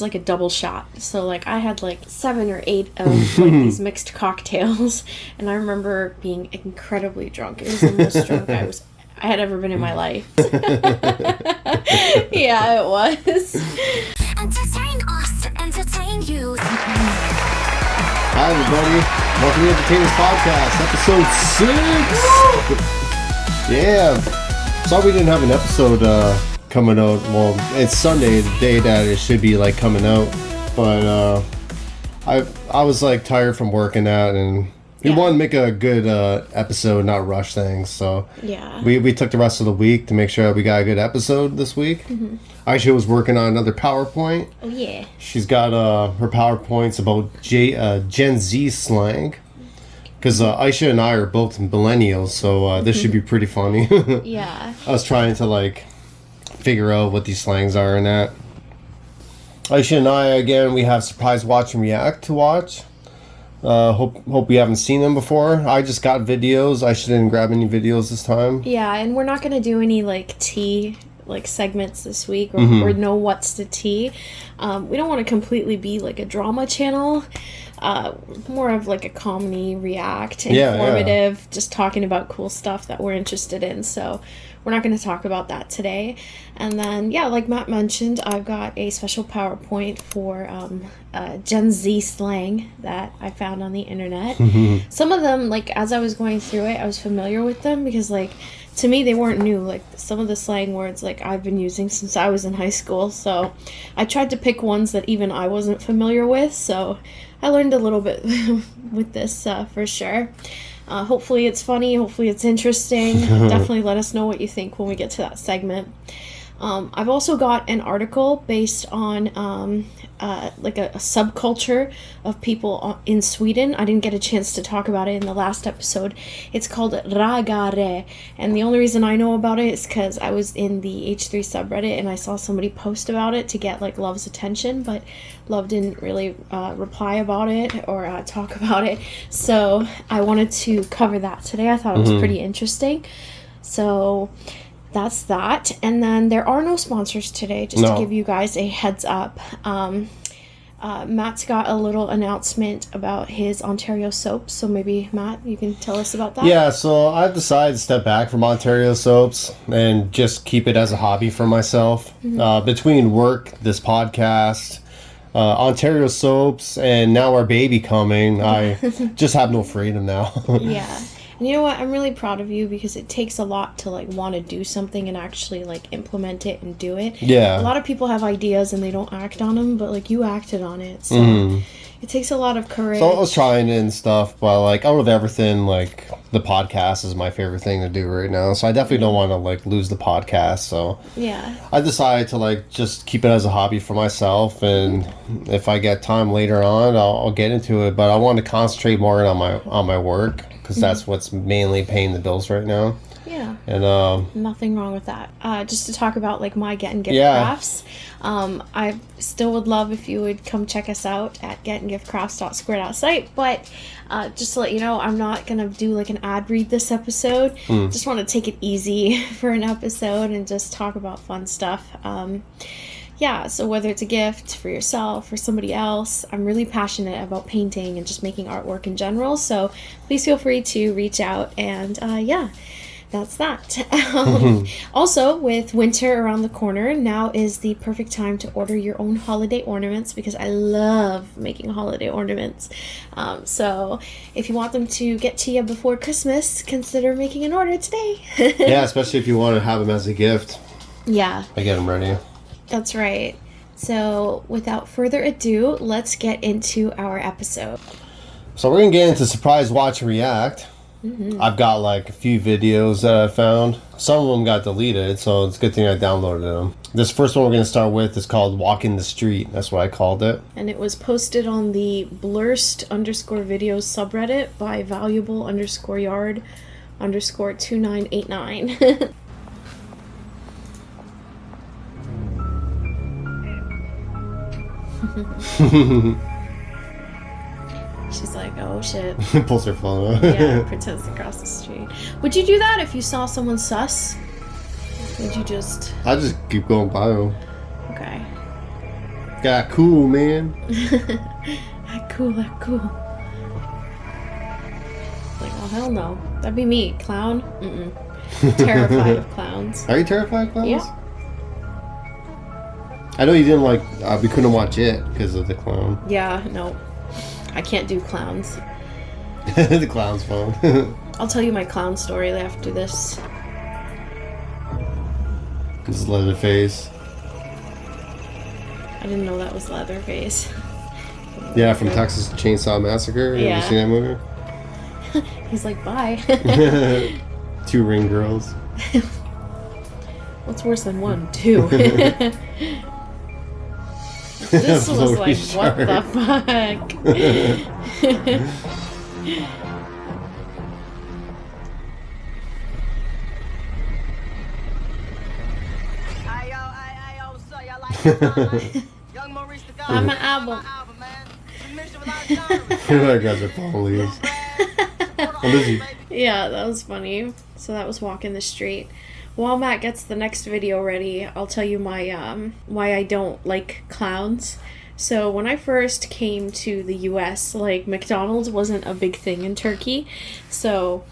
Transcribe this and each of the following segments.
like a double shot. So like I had like 7 or 8 of like these mixed cocktails, and I remember being incredibly drunk. It was the most drunk I had ever been in my life. Yeah, it was. Entertain us to entertain you. Hi everybody, welcome to Entertainers Podcast, episode 6. Yeah, sorry we didn't have an episode coming out. Well, it's Sunday, the day that it should be like coming out, but I was like tired from working out, and we wanted to make a good episode, not rush things. So yeah, we took the rest of the week to make sure we got a good episode this week. Mm-hmm. Ayse was working on another PowerPoint. Oh yeah. She's got her PowerPoints about Gen Z slang. Because Ayse and I are both millennials, so this should be pretty funny. Yeah. I was trying to like figure out what these slangs are and that. Ayse and I, again, we have Surprise Watch and React to watch. Hope we haven't seen them before. I just got videos. Ayse didn't grab any videos this time. Yeah, and we're not going to do any like tea like segments this week or know what's the tea. We don't want to completely be like a drama channel. More of like a comedy react, informative, just talking about cool stuff that we're interested in. So we're not going to talk about that today. And then, yeah, like Matt mentioned, I've got a special PowerPoint for Gen Z slang that I found on the internet. Some of them, like, as I was going through it, I was familiar with them because, like, to me, they weren't new. Like, some of the slang words, like, I've been using since I was in high school. So I tried to pick ones that even I wasn't familiar with. So I learned a little bit with this for sure. Hopefully it's funny. Hopefully it's interesting. Definitely let us know what you think when we get to that segment. I've also got an article based on like a subculture of people in Sweden. I didn't get a chance to talk about it in the last episode. It's called Raggare, and the only reason I know about it is because I was in the H3 subreddit and I saw somebody post about it to get like Love's attention, but Love didn't really reply about it or talk about it, so I wanted to cover that today. I thought it was pretty interesting. So that's that. And then there are no sponsors today, just to give you guys a heads up. Matt's got a little announcement about his Ontario soaps, so maybe Matt, you can tell us about that. Yeah, so I've decided to step back from Ontario soaps and just keep it as a hobby for myself. Between work, this podcast, Ontario soaps, and now our baby coming, I just have no freedom now. Yeah. And you know what? I'm really proud of you because it takes a lot to like want to do something and actually like implement it and do it. Yeah. A lot of people have ideas and they don't act on them, but like you acted on it. So it takes a lot of courage. So I was trying it and stuff, but like out of everything, like the podcast is my favorite thing to do right now. So I definitely don't want to like lose the podcast. So yeah, I decided to like just keep it as a hobby for myself, and if I get time later on, I'll get into it. But I want to concentrate more on my work, because that's what's mainly paying the bills right now. Yeah. And nothing wrong with that. Just to talk about like my Get and Gift crafts. I still would love if you would come check us out at getandgiftcrafts.square.site. But just to let you know, I'm not gonna do like an ad read this episode. Just want to take it easy for an episode and just talk about fun stuff. Yeah, so whether it's a gift for yourself or somebody else, I'm really passionate about painting and just making artwork in general. So please feel free to reach out, and yeah, that's that. Also, with winter around the corner, now is the perfect time to order your own holiday ornaments, because I love making holiday ornaments. So if you want them to get to you before Christmas, consider making an order today. yeah, especially if you want to have them as a gift. Yeah. I get them ready. That's right. So without further ado, let's get into our episode. So we're going to get into Surprise Watch and React. I've got like a few videos that I found. Some of them got deleted, so it's a good thing I downloaded them. This first one we're going to start with is called Walking the Street. That's what I called it. And it was posted on the blurst_videos subreddit by valuable_yard_2989. She's like, oh shit. Pulls her phone out. Yeah, pretends to cross the street. Would you do that if you saw someone sus? Would you just... I just keep going by them. Okay. Got cool, man. That cool. Like, oh hell no. That'd be me. Clown? Mm-mm. Terrified of clowns. Are you terrified of clowns? Yeah. I know you didn't like. We couldn't watch it because of the clown. Yeah, no. I can't do clowns. The clown's phone. I'll tell you my clown story after this. His Leatherface. I didn't know that was Leatherface. Yeah, from Texas Chainsaw Massacre. Yeah. Have you seen that movie? He's like, bye. 2 ring girls. What's worse than 1? 2. This was like, what the fuck? I'm an album. That guy's a police. I'm busy. Yeah, that was funny. So that was walking the street. While Matt gets the next video ready, I'll tell you my why I don't like clowns. So when I first came to the US, like, McDonald's wasn't a big thing in Turkey. So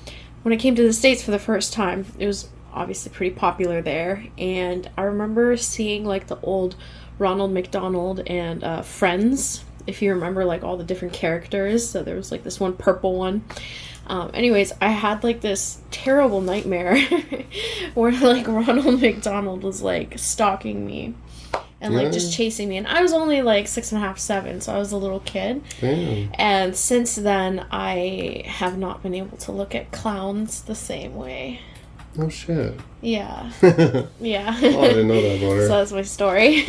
when I came to the States for the first time, it was obviously pretty popular there. And I remember seeing like the old Ronald McDonald and Friends, if you remember like all the different characters. So there was like this one purple one. Anyways, I had like this terrible nightmare where like Ronald McDonald was like stalking me and like just chasing me, and I was only like 6.5, 7, so I was a little kid. Damn. And since then I have not been able to look at clowns the same way. Oh shit. Yeah. Yeah. Oh, I didn't know that about her. So that's my story.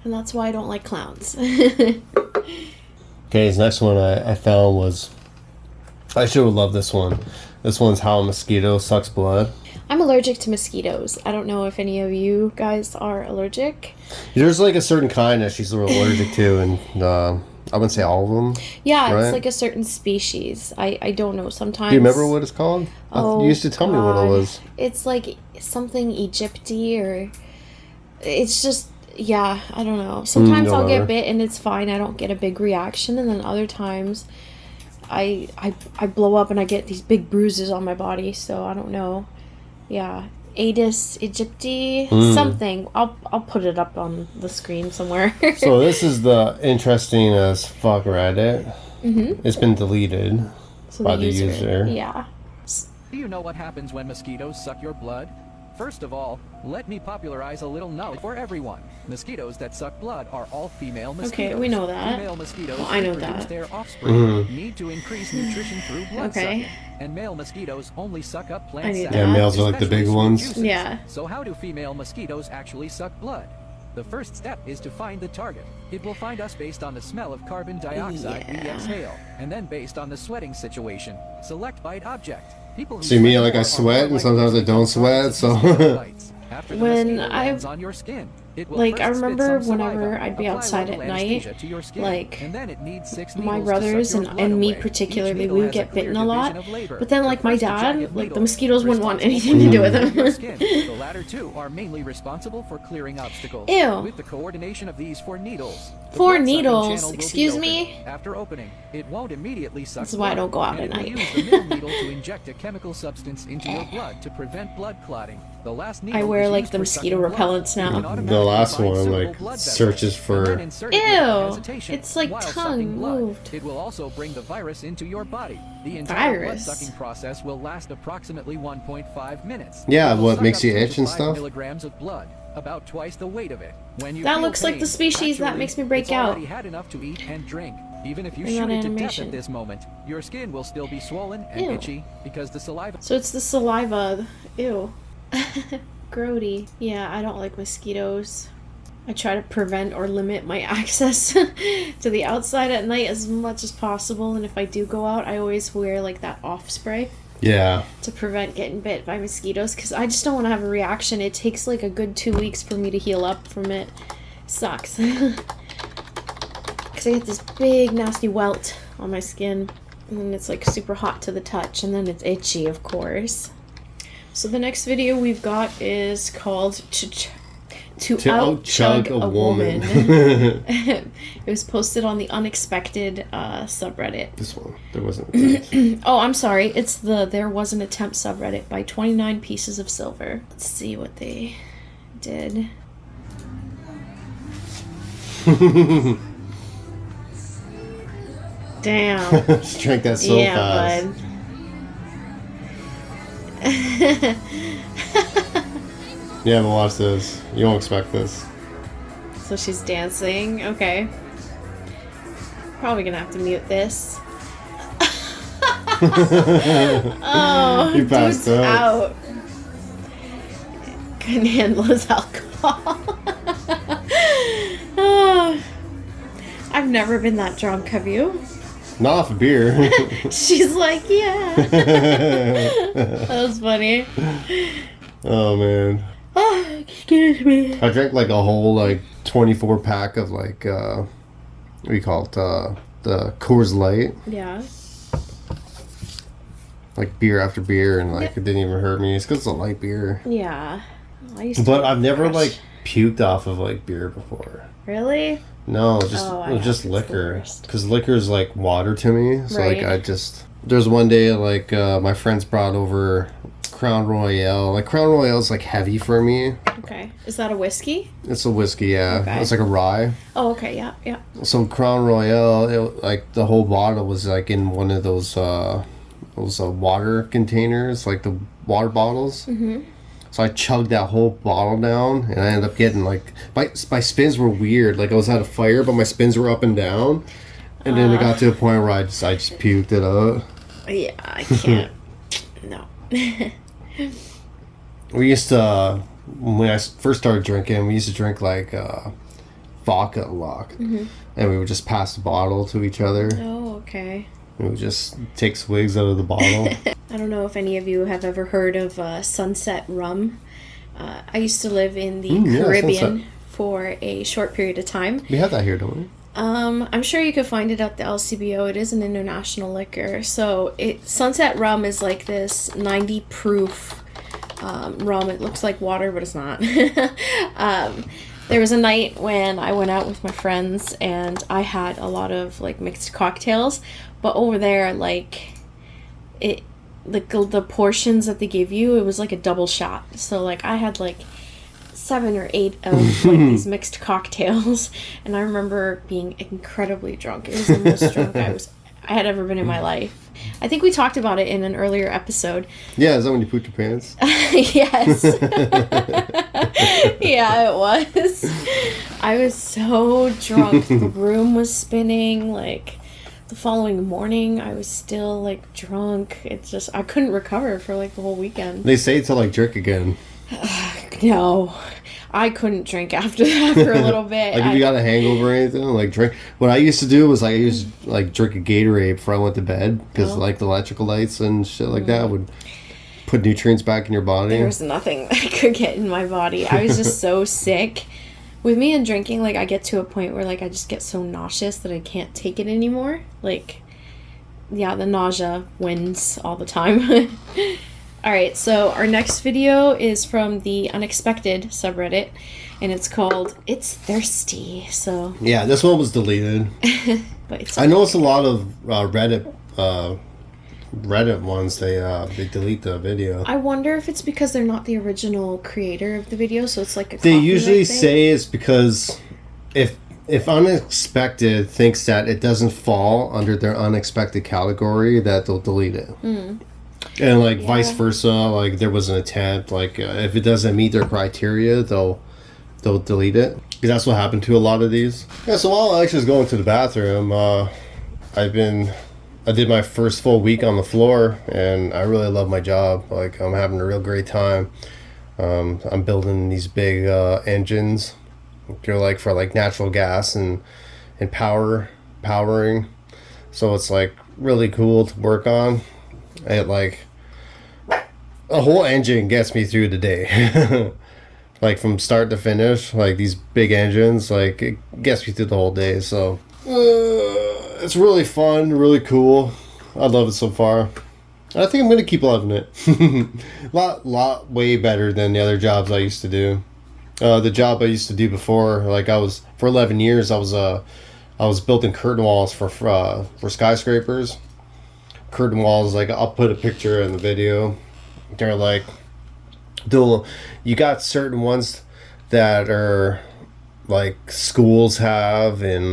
And that's why I don't like clowns. Okay, this next one I found was, I should have loved this one. This one's How a Mosquito Sucks Blood. I'm allergic to mosquitoes. I don't know if any of you guys are allergic. There's like a certain kind that she's allergic to, and I wouldn't say all of them. Yeah, right? It's like a certain species. I don't know. Sometimes. Do you remember what it's called? Oh, you used to tell me what it was. It's like something Egypty, or it's just, yeah, I don't know. Sometimes I'll get bit and it's fine. I don't get a big reaction, and then other times I blow up and I get these big bruises on my body. So I don't know. Yeah, Aedes aegypti, something. I'll put it up on the screen somewhere. So this is the interesting as fuck Reddit. Mm-hmm. It's been deleted by the user. Yeah. Do you know what happens when mosquitoes suck your blood? First of all, let me popularize a little knowledge for everyone. Mosquitoes that suck blood are all female mosquitoes. Okay, we know that. Female mosquitoes I know reproduce that. their offspring, need to increase nutrition through blood Okay. sucking, and male mosquitoes only suck up plant I knew sap. that. Yeah, males are like the big especially ones. sweet juices. Yeah. So how do female mosquitoes actually suck blood? The first step is to find the target. It will find us based on the smell of carbon dioxide we exhale, and then based on the sweating situation. Select bite object. People who See me, sweat like I more are sweat, more and sometimes I likely to don't cause sweat, so... mosquito bites. After the When mosquito I- lands on your skin, it will Like, first I spit remember some whenever saliva, I'd be apply outside local at night, anesthesia to your skin, like, and then it needs 6 my needles to brothers suck your blood and me away. particularly, Each needle we would has a get clear bitten a lot. division of labor. But then, The like, my first dad, jagged like, the needle mosquitoes wouldn't want responsible anything to do with for your them. skin. The latter two are mainly responsible for clearing obstacles. Ew. With the coordination of these 4 needles. the 4 blood-sucking needles? channel will be Excuse opened. me? After opening, it won't immediately suck This is why I blood, don't go out and at it will night. use the middle needle to inject a chemical substance into your blood to prevent blood clotting. The last needle I wear, is like, used the for mosquito sucking blood. repellents You now. can The automatically last find one, suitable like, blood vessels, searches and for... then insert it without Ew. hesitation It's like while tongue sucking blood. moved. It will also bring the virus into your body. The entire Virus? blood-sucking process will last approximately 1.5 minutes. Yeah, It will what, suck makes up you 2 itch to and 5 stuff? milligrams of blood, about twice the weight of it. When you That feel looks like pain, the species that actually, makes me break it's out. already had enough to eat and drink. Even if you In shoot that it to death animation. at this moment, your skin will still be swollen and Ew. itchy because the saliva. So it's the saliva. Ew. Grody. Yeah, I don't like mosquitoes. I try to prevent or limit my access to the outside at night as much as possible. And if I do go out, I always wear like that off spray Yeah. to prevent getting bit by mosquitoes, because I just don't want to have a reaction. It takes like a good 2 weeks for me to heal up from it. Sucks. Because I get this big nasty welt on my skin, and then it's like super hot to the touch, and then it's itchy, of course. So the next video we've got is called To out-chug a woman. It was posted on the Unexpected subreddit. This one. There wasn't. Oh, I'm sorry. It's the There Was an Attempt subreddit by 29 Pieces of Silver. Let's see what they did. Damn. Just drank that so fast. Bud. You haven't watched this. You won't expect this. So she's dancing. Okay. Probably gonna have to mute this. Oh, You passed dude's out. out. Couldn't handle his alcohol. Oh, I've never been that drunk, have you? Not off of beer. She's like, yeah. That was funny. Oh man. Oh, excuse me. I drank like a whole like 24 pack of like what do you call it? The Coors Light. Yeah. Like beer after beer, and like it didn't even hurt me. It's because it's a light beer. Yeah. I used to But be I've never crushed. like puked off of like beer before. Really? No, just Oh, I it was just have. It's the liquor. worst. Because liquor is like water to me. So Right. like there's one day like my friends brought over Crown Royale. Like Crown Royale is like heavy for me. Okay. Is that a whiskey? It's a whiskey, yeah. Okay. It's like a rye. Oh, okay. Yeah. Yeah. So Crown Royale, like the whole bottle was like in one of those water containers, like the water bottles. Mm-hmm. So I chugged that whole bottle down, and I ended up getting like my spins were weird. Like I was at a fire, but my spins were up and down, and then it got to a point where I just puked it out. Yeah. I can't. No. We used to when I first started drinking, we used to drink like vodka a lot, and we would just pass the bottle to each other. Oh, okay. We would just take swigs out of the bottle. I don't know if any of you have ever heard of Sunset Rum. I used to live in the yeah, Caribbean Sunset. for a short period of time. We have that here, don't we? I'm sure you could find it at the LCBO. It is an international liquor. So Sunset Rum is like this 90 proof rum. It looks like water, but it's not. There was a night when I went out with my friends and I had a lot of like mixed cocktails, but over there, like the portions that they give you, it was like a double shot. So like I had like 7 or 8 of like these mixed cocktails, and I remember being incredibly drunk. It was the most drunk I had ever been in my life. I think we talked about it in an earlier episode. Yeah, is that when you pooped your pants? Yes. Yeah, it was. I was so drunk. The room was spinning. Like, the following morning, I was still, like, drunk. It's just, I couldn't recover for, like, the whole weekend. They say to like drink again. No. I couldn't drink after that for a little bit. Like if you got a hangover or anything, like drink. What I used to do was like I used to like drink a Gatorade before I went to bed because like the electrical lights and shit like that would put nutrients back in your body. There was nothing I could get in my body. I was just so sick. With me and drinking, like I get to a point where like I just get so nauseous that I can't take it anymore. Like, yeah, the nausea wins all the time. Alright, so our next video is from the Unexpected subreddit, and it's called It's Thirsty. So Yeah, this one was deleted. but it's I noticed a lot of Reddit ones they delete the video. I wonder if it's because they're not the original creator of the video, so it's like a They copyright usually thing. say it's because if Unexpected thinks that it doesn't fall under their unexpected category, that they'll delete it. And like vice versa, like there was an attempt, like if it doesn't meet their criteria, they'll delete it. Because that's what happened to a lot of these. Yeah, so while Alex was going to the bathroom, I did my first full week on the floor, and I really love my job. Like I'm having a real great time. I'm building these big engines. They're like for like natural gas and powering. So it's like really cool to work on. It like a whole engine gets me through the day. Like from start to finish, like these big engines, like it gets me through the whole day. So it's really fun, really cool. I love it so far. I think I'm gonna keep loving it. lot way better than the other jobs I used to do. The job I used to do before, like for 11 years, I was building curtain walls for skyscrapers. Curtain walls, like I'll put a picture in the video. They're like, you got certain ones that are like schools have in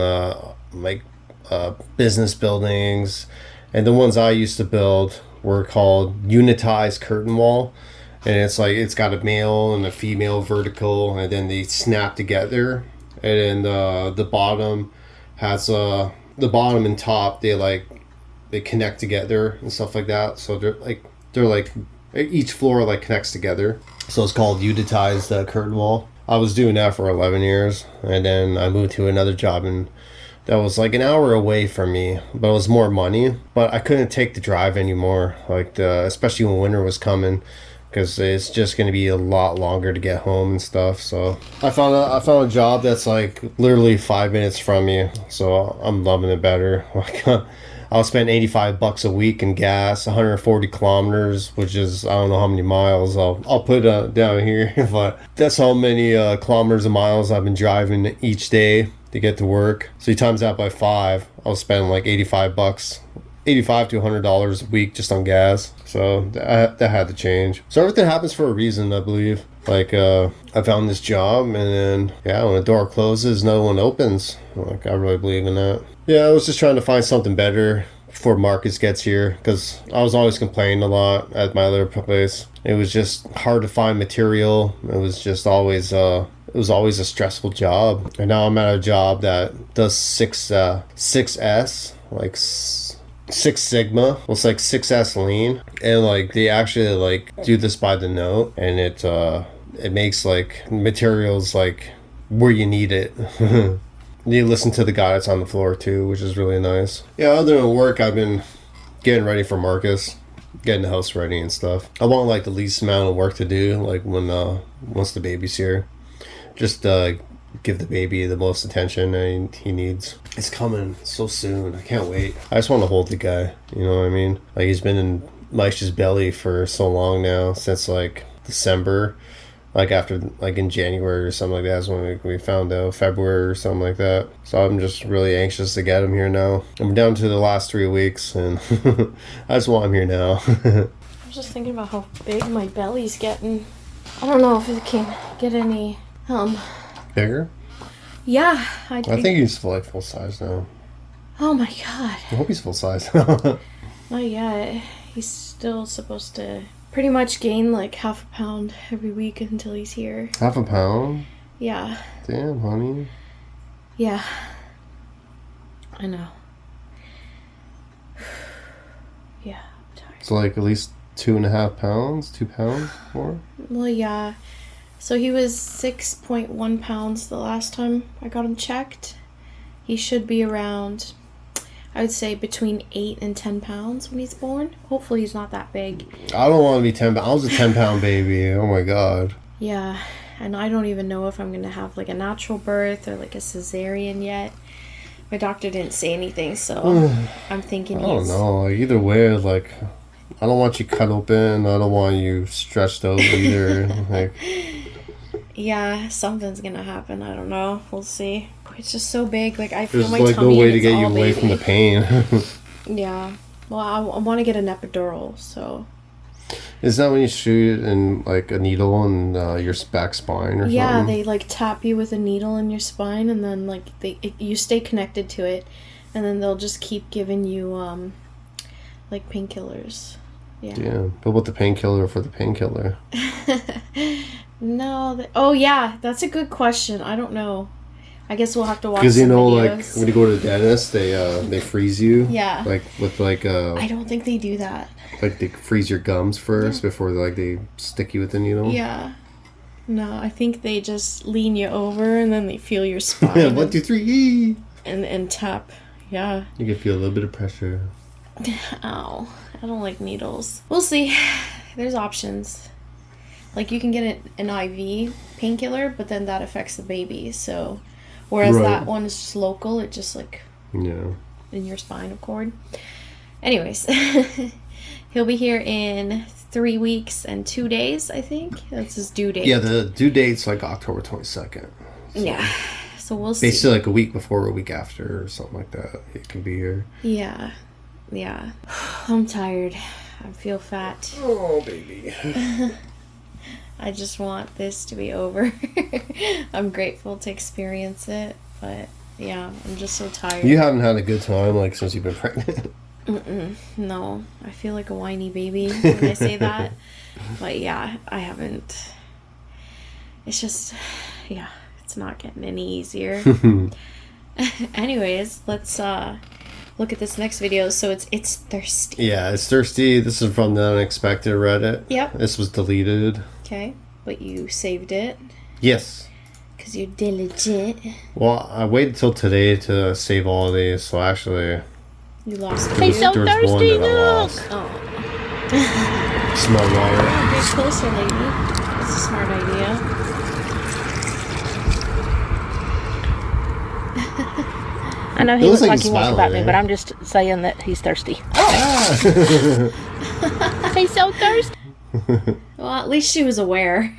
business buildings, and the ones I used to build were called unitized curtain wall. And it's like it's got a male and a female vertical, and then they snap together. And then the bottom has the bottom and top. They connect together and stuff like that. So they're like each floor like connects together. So it's called unitized curtain wall. I was doing that for 11 years, and then I moved to another job, and that was like an hour away from me, but it was more money. But I couldn't take the drive anymore, especially when winter was coming, because it's just going to be a lot longer to get home and stuff. So I found a job that's like literally 5 minutes from me, so I'm loving it better. Like I'll spend $85 a week in gas, 140 kilometers, which is I don't know how many miles. I'll put down here, but that's how many kilometers and miles I've been driving each day to get to work. So you times that by 5, I'll spend like $85 to $100 a week just on gas. So that had to change. So everything happens for a reason, I believe. Like I found this job, and then when a door closes, another one opens. Like I really believe in that. I was just trying to find something better before Marcus gets here, because I was always complaining a lot at my other place. It was just hard to find material. It was just always a stressful job. And now I'm at a job that does 6S, like 6 Sigma. Well, it's like 6S lean, and like they actually like do this by the note, and it makes like materials like where you need it. You listen to the guy that's on the floor too, which is really nice. Other than work, I've been getting ready for Marcus, getting the house ready and stuff. I want like the least amount of work to do, like once the baby's here. Just give the baby the most attention he needs. It's coming so soon. I can't wait. I just want to hold the guy. You know what I mean? Like he's been in Maisha's belly for so long now, since like December. Like after, like in January or something like that is when we found out, February or something like that. So I'm just really anxious to get him here now. I'm down to the last 3 weeks, and I just want him here now. I'm just thinking about how big my belly's getting. I don't know if it can get any bigger? Yeah. I think he's like full size now. Oh my god. I hope he's full size. Not yet. He's still supposed to pretty much gain like half a pound every week until he's here. Half a pound? Yeah. Damn, honey. Yeah. I know. Yeah, I'm tired. So like at least 2.5 pounds? 2 pounds more? Well, yeah. So he was 6.1 pounds the last time I got him checked. He should be around, I would say, between 8 and 10 pounds when he's born. Hopefully he's not that big. I don't want to be 10 pounds. I was a 10-pound baby. Oh my god. Yeah, and I don't even know if I'm going to have like a natural birth or like a cesarean yet. My doctor didn't say anything, so I'm thinking I don't know. Like, either way, like, I don't want you cut open. I don't want you stretched out either. Like, yeah, something's gonna happen. I don't know. We'll see. It's just so big. Like I feel there's my like tummy. no way to get all you away baby. from the pain. Yeah. Well, I want to get an epidural. So. Is that when you shoot in like a needle in your back spine or yeah, something? they like tap you with a needle in your spine, and then like you stay connected to it, and then they'll just keep giving you like painkillers. Yeah. But what the painkiller for the painkiller? No. Oh yeah, that's a good question. I don't know. I guess we'll have to watch. Because some like videos. when you go to the dentist, they freeze you. Yeah. Like with like I don't think they do that. Like they freeze your gums first before they stick you with the needle. Yeah. No, I think they just lean you over and then they feel your spine. 1, 2, 3. And tap. Yeah. You can feel a little bit of pressure. Ow. I don't like needles. We'll see. There's options. Like you can get an IV painkiller, but then that affects the baby. So, whereas that one is just local, it just like in your spinal cord. Anyways, he'll be here in 3 weeks and 2 days, I think. That's his due date. Yeah, the due date's like October 22nd. So Yeah. So we'll see. basically like a week before or a week after or something like that. It can be here. Yeah. Yeah. I'm tired. I feel fat. Oh, baby. I just want this to be over. I'm grateful to experience it, but yeah, I'm just so tired. You haven't had a good time like since you've been pregnant. No, I feel like a whiny baby when I say that. But yeah, I haven't. It's just, yeah, it's not getting any easier. Anyways, let's look at this next video. So it's thirsty. Yeah, it's thirsty. This is from the Unexpected Reddit. Yep. This was deleted. Okay, but you saved it Yes. because you're diligent. Well, I waited till today to save all of these, so actually You lost there was, it. there was one that I lost. Oh, Small water. get closer, lady. That's a smart idea. I know he It looks looks like like he's he wants smiling, about me, right? but I'm just saying that he's thirsty. He's so thirsty. Well, at least she was aware.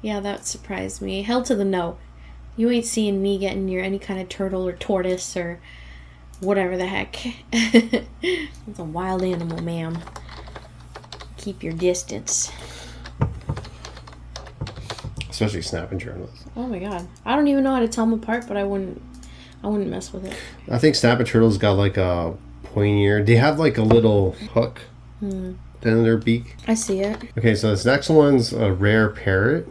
Yeah, that surprised me. Hell to the no. You ain't seeing me getting near any kind of turtle or tortoise or whatever the heck. It's a wild animal, ma'am. Keep your distance. Especially snapping turtles. Oh my god. I don't even know how to tell them apart, but I wouldn't mess with it. I think snapping turtles got like a pointier. They have like a little hook in their beak. I see it. Okay, so this next one's a rare parrot.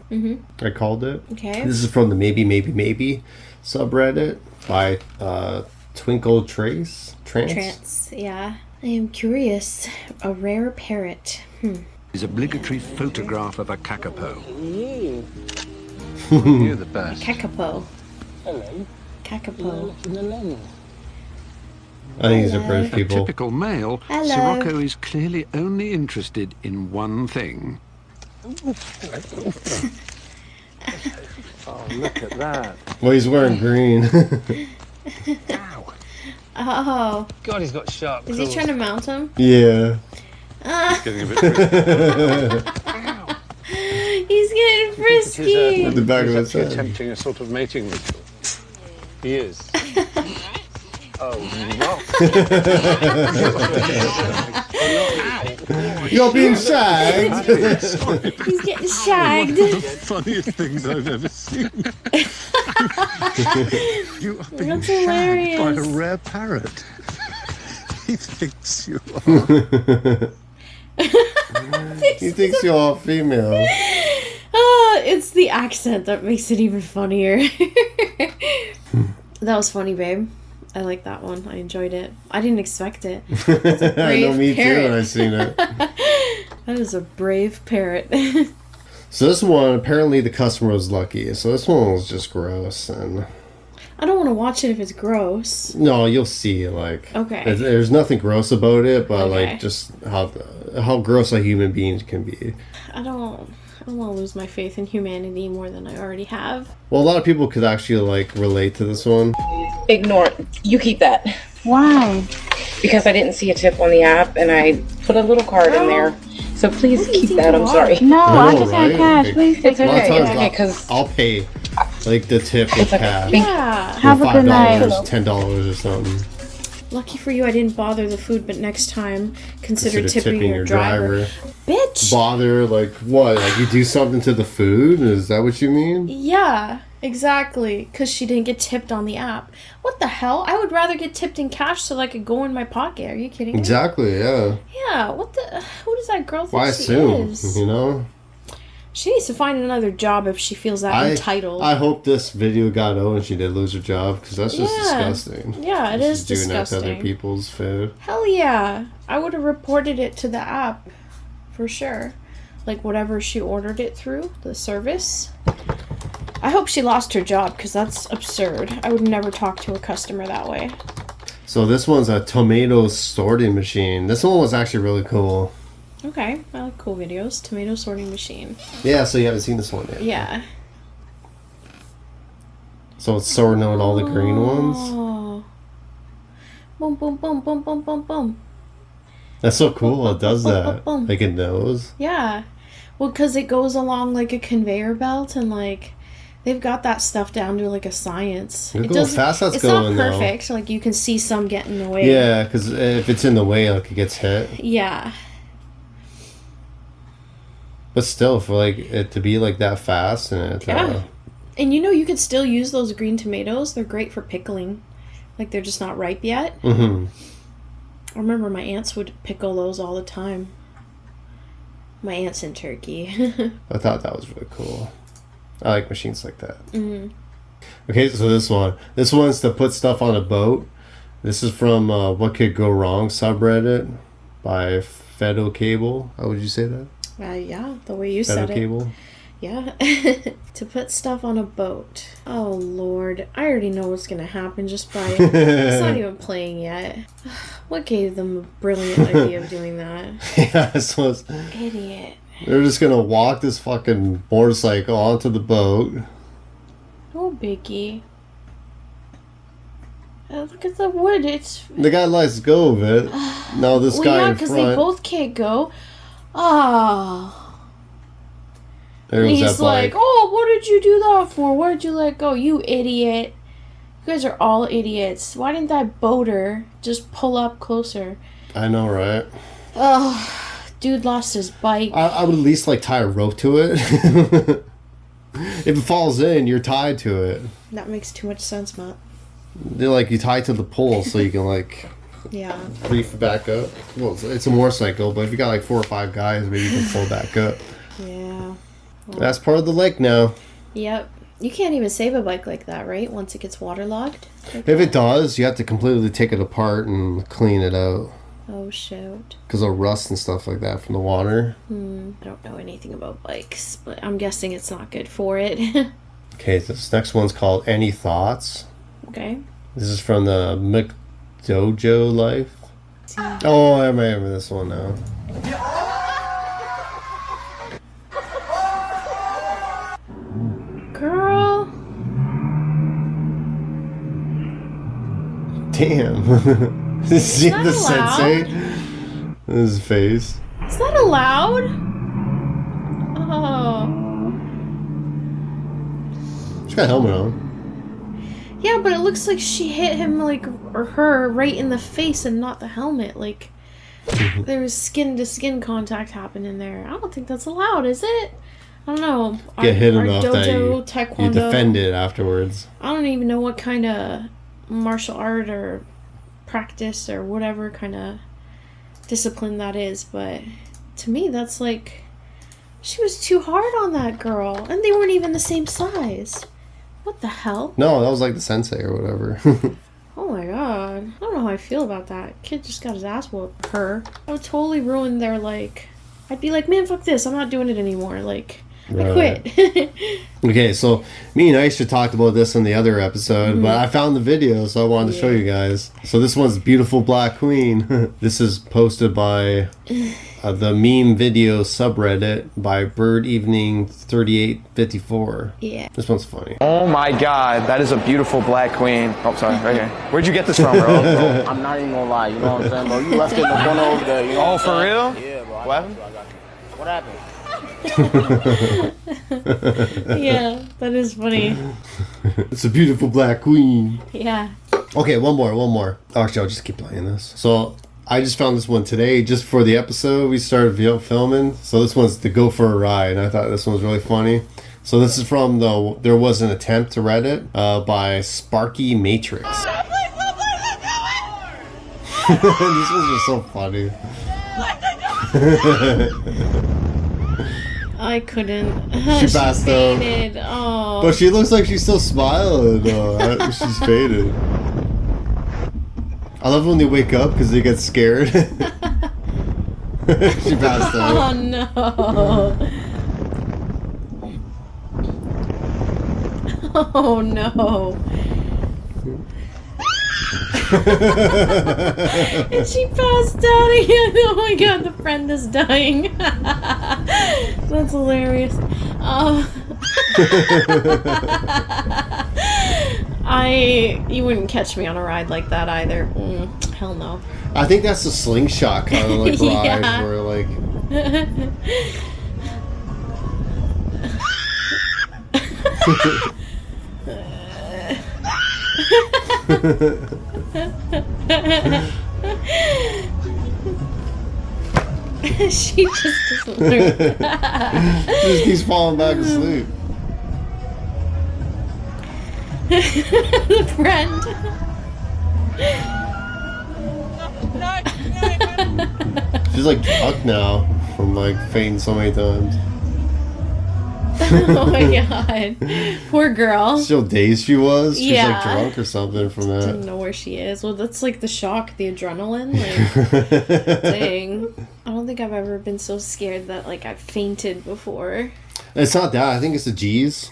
I called it. Okay. This is from the Maybe subreddit by Twinkle Trance. Trance, yeah. I am curious. A rare parrot. His obligatory photograph of a kakapo. You're the best. Kakapo. Hello. Kakapo. I think these are British A people. typical male, Hello. Sirocco is clearly only interested in one thing. Oh, look at that. Well, he's wearing green. Ow. Oh. God, he's got sharp Is claws. he trying to mount him? Yeah. Getting a bit tricky. He's getting frisky. The back of he's his actually head. attempting a sort of mating ritual. He is. Oh, no. You're being shagged. He's getting shagged. Funniest things I've ever seen. You are being That's shagged by a hilarious. rare parrot. He thinks you are. He thinks you're all female. It's the accent that makes it even funnier. That was funny, babe. I like that one. I enjoyed it. I didn't expect it. That's a I know, brave me too, parrot. when I seen it. That is a brave parrot. So this one, apparently the customer was lucky. So this one was just gross. And I don't want to watch it if it's gross. no, you'll see, like... Okay. There's nothing gross about it, but Okay. like just how gross a human being can be. I don't want to lose my faith in humanity more than I already have. Well, a lot of people could actually like relate to this one. Ignore it. You keep that. Why? Because I didn't see a tip on the app and I put a little card in there. So please keep that. I'm sorry. No, I I know, just right? had cash. Please It's A lot of okay. It's times okay because I'll pay like the tip with okay. cash. Yeah. Have a good night. $5, $10 or something. Lucky for you, I didn't bother the food, but next time, consider Instead of tipping your driver. Bitch! Bother, like what? Like you do something to the food? Is that what you mean? Yeah, exactly. Because she didn't get tipped on the app. What the hell? I would rather get tipped in cash so I could go in my pocket. Are you kidding me? Exactly, yeah. Yeah, what the... Who does that girl think Why she assume? is? You know? She needs to find another job if she feels that entitled. I hope this video got out and she did lose her job because that's just Yeah. disgusting. Yeah, it is She's doing that to disgusting. other people's food. Hell yeah. I would have reported it to the app. For sure. Like whatever she ordered it through, the service. I hope she lost her job because that's absurd. I would never talk to a customer that way. So this one's a tomato sorting machine. This one was actually really cool. Okay, I like cool videos. Tomato sorting machine. Yeah, so you haven't seen this one yet. Yeah. So it's sorting out all the green ones. Oh. Boom, boom, boom, boom, boom, boom, boom. That's so cool. It does that. Boom. Like it knows. Yeah. Well, because it goes along like a conveyor belt, and like they've got that stuff down to like a science. Look how fast that's it's going, not perfect. Like you can see some get in the way. Yeah, because if it's in the way, like it gets hit. Yeah. But still, for like it to be like that fast and it. Yeah. And you know, you could still use those green tomatoes. They're great for pickling. Like they're just not ripe yet. Mm-hmm. I remember my aunts would pickle those all the time. My aunts in Turkey. I thought that was really cool. I like machines like that. Mm-hmm. Okay, so this one's to put stuff on a boat. This is from What Could Go Wrong subreddit by Fedo Cable. How would you say that? Yeah, the way you Fedo said it. Cable? Yeah. To put stuff on a boat. Oh, Lord. I already know what's going to happen just by... It's not even playing yet. What gave them a brilliant idea of doing that? Yeah, this was... Idiot. They're just going to walk this fucking motorcycle onto the boat. Oh, Biggie. Look at the wood. It's... The guy lets go of it. Now this guy in because front... they both can't go. Oh... There was He's that like, bike. oh, what did you do that for? Why did you let go? You idiot. You guys are all idiots. Why didn't that boater just pull up closer? I know, right? Oh, dude lost his bike. I would at least like tie a rope to it. If it falls in, you're tied to it. That makes too much sense, Matt. They're like you tie to the pole so you can like Yeah. reef it back up. Well, it's a motorcycle, but if you got like 4 or 5 guys, maybe you can pull it back up. Yeah. That's part of the lake now. Yep. You can't even save a bike like that, right? Once it gets waterlogged? Like If that? it does, you have to completely take it apart and clean it out. Oh, shoot. Because of rust and stuff like that from the water. I don't know anything about bikes, but I'm guessing it's not good for it. Okay, this next one's called Any Thoughts? Okay. This is from the McDojo Life. Oh, I remember this one now. Girl. Damn. See that the allowed? sensei? His face. Is that allowed? Oh. She's got a helmet on. Yeah, but it looks like she hit him, like, or her, right in the face and not the helmet. Like, there was skin-to-skin contact happening there. I don't think that's allowed, is it? I don't know. Get hit Our enough that you taekwondo, defend it afterwards. I don't even know what kind of martial art or practice or whatever kind of discipline that is, but to me, that's like... She was too hard on that girl, and they weren't even the same size. What the hell? No, that was like the sensei or whatever. Oh my god. I don't know how I feel about that. Kid just got his ass whooped. Her. I would totally ruin their, like... I'd be like, man, fuck this. I'm not doing it anymore. Like, I quit. Okay, so me and Ayse talked about this in the other episode, but I found the video, so I wanted to show you guys. So this one's Beautiful Black Queen. This is posted by the meme video subreddit by Bird Evening 3854. Yeah. This one's funny. Oh my god, that is a beautiful black queen. Oh, sorry, right here. Where'd you get this from, bro? I'm not even gonna lie, you know what I'm saying, bro? You left it in the corner over there, you know Oh, what for I'm real? saying? Yeah, bro. What happened? What happened? Yeah, that is funny. It's a beautiful black queen. Yeah. Okay, one more. Actually, I'll just keep playing this. So I just found this one today just for the episode. We started filming. So this one's to go for a ride. And I thought this one was really funny. So this is from the There Was an Attempt to Reddit by Sparky Matrix. This was just so funny. I couldn't. She passed out. fainted. Oh. But she looks like she's still smiling. She's faded. I love when they wake up because they get scared. She passed out. Oh no. Oh no. And she passed out again. Oh my god, the friend is dying. That's hilarious. You wouldn't catch me on a ride like that either. hell no. I think that's the slingshot kind of like ride Yeah. where like. She just doesn't learn. Just keeps falling back asleep. The friend. She's like drunk now from like fainting so many times. Oh my god. Poor girl. See how dazed she was? She's Yeah. like drunk or something from Didn't that. know where she is. Well, that's like the shock, the adrenaline. Like, dang. I don't think I've ever been so scared that like I've fainted before. It's not that. I think it's the G's.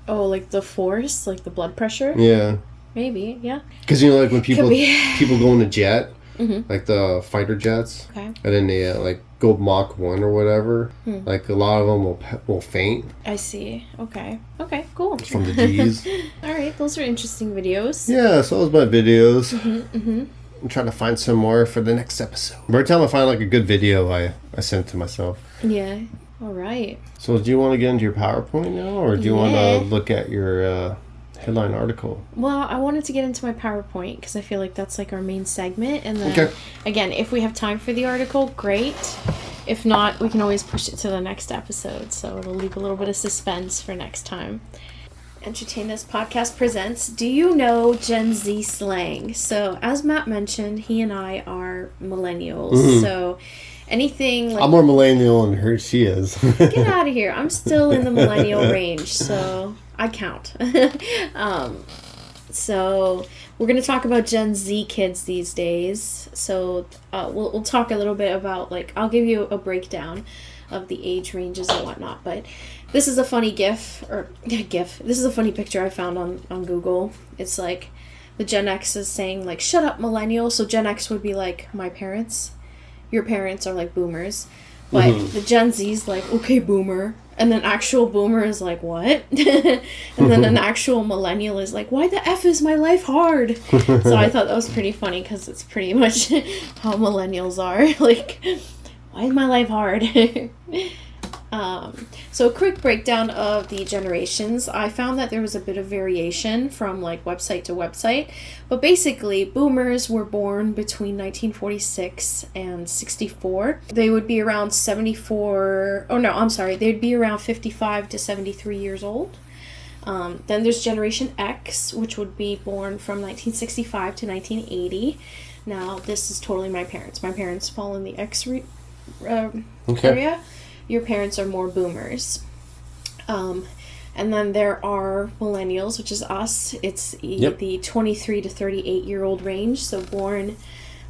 Oh, like the force, like the blood pressure. Yeah. Maybe, yeah. Because you know, like when people be. people go in a jet, Mhm. like the fighter jets, Okay. and then they like go Mach 1 or whatever. Like a lot of them will faint I see. Okay. Okay, cool. from the G's. All right, those are interesting videos. Yeah, so those are my videos. Mm-hmm. I'm trying to find some more for the next episode. Every time I find like a good video, I send it to myself. Yeah. All right. So do you want to get into your PowerPoint now, or do you want Yeah. to look at your headline article? Well, I wanted to get into my PowerPoint because I feel like that's like our main segment. And then, Okay. again, if we have time for the article, great. If not, we can always push it to the next episode. So it'll leave a little bit of suspense for next time. Entertain Us Podcast presents Do You Know Gen Z Slang? So, as Matt mentioned, he and I are millennials. So, anything like. I'm more millennial than her. She is. Get out of here. I'm still in the millennial range, so I count. So we're going to talk about Gen Z kids these days. So we'll talk a little bit about, like, I'll give you a breakdown of the age ranges and whatnot. But this is a funny this is a funny picture I found on Google. It's like the Gen X is saying, like, shut up, millennial. So Gen X would be like my parents. Your parents are like boomers. But the Gen Z's like, okay, boomer. And then actual boomer is like, what? And then an actual millennial is like, why the F is my life hard? So I thought that was pretty funny because it's pretty much how millennials are. Like, why is my life hard? So a quick breakdown of the generations. I found that there was a bit of variation from like website to website, but basically boomers were born between 1946 and 64. They would be around 55 to 73 years old. Then there's Generation X, which would be born from 1965 to 1980. Now this is totally my parents. My parents fall in the X area. Your parents are more boomers. And then there are millennials, which is us. It's the 23 to 38 year old range. So born,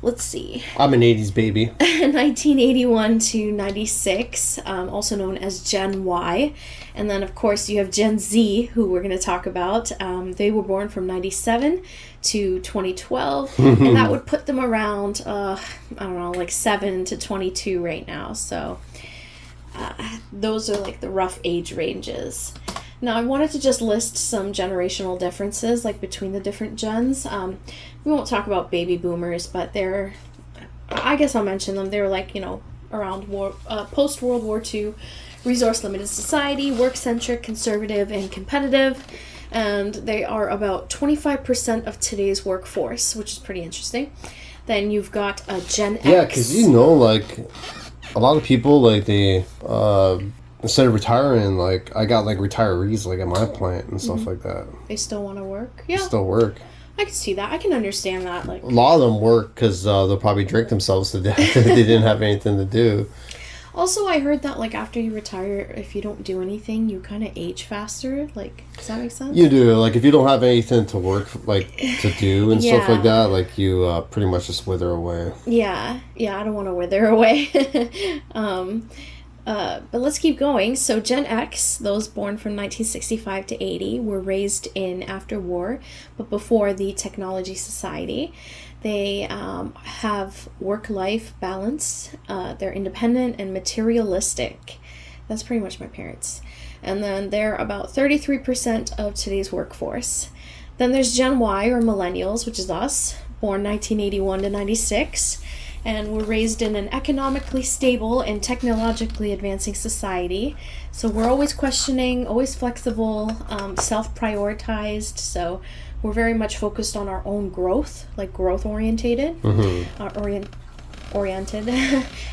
let's see. I'm an 80s baby. 1981 to 96, also known as Gen Y. And then, of course, you have Gen Z, who we're going to talk about. They were born from 97 to 2012. And that would put them around, I don't know, like 7 to 22 right now. So those are like the rough age ranges. Now, I wanted to just list some generational differences, like between the different gens. We won't talk about baby boomers, but I guess I'll mention them. They're like, around post-World War II, resource-limited society, work-centric, conservative, and competitive. And they are about 25% of today's workforce, which is pretty interesting. Then you've got a Gen X. Yeah, because like a lot of people, like they instead of retiring, like I got like retirees like at my plant and stuff like that. They still want to work. Yeah, Still work. I can see that. I can understand that. Like A lot of them work because they'll probably drink themselves to death if they didn't have anything to do. Also, I heard that like after you retire, if you don't do anything, you kind of age faster. Like, does that make sense? You do, like if you don't have anything to work, like to do and stuff like that, like you pretty much just wither away. Yeah, I don't want to wither away. But let's keep going. So Gen X, those born from 1965 to 80, were raised in after war, but before the technology society. They have work-life balance. They're independent and materialistic. That's pretty much my parents. And then they're about 33% of today's workforce. Then there's Gen Y, or millennials, which is us, born 1981 to 96, and were raised in an economically stable and technologically advancing society. So we're always questioning, always flexible, self-prioritized. So we're very much focused on our own growth, like growth-orientated, oriented,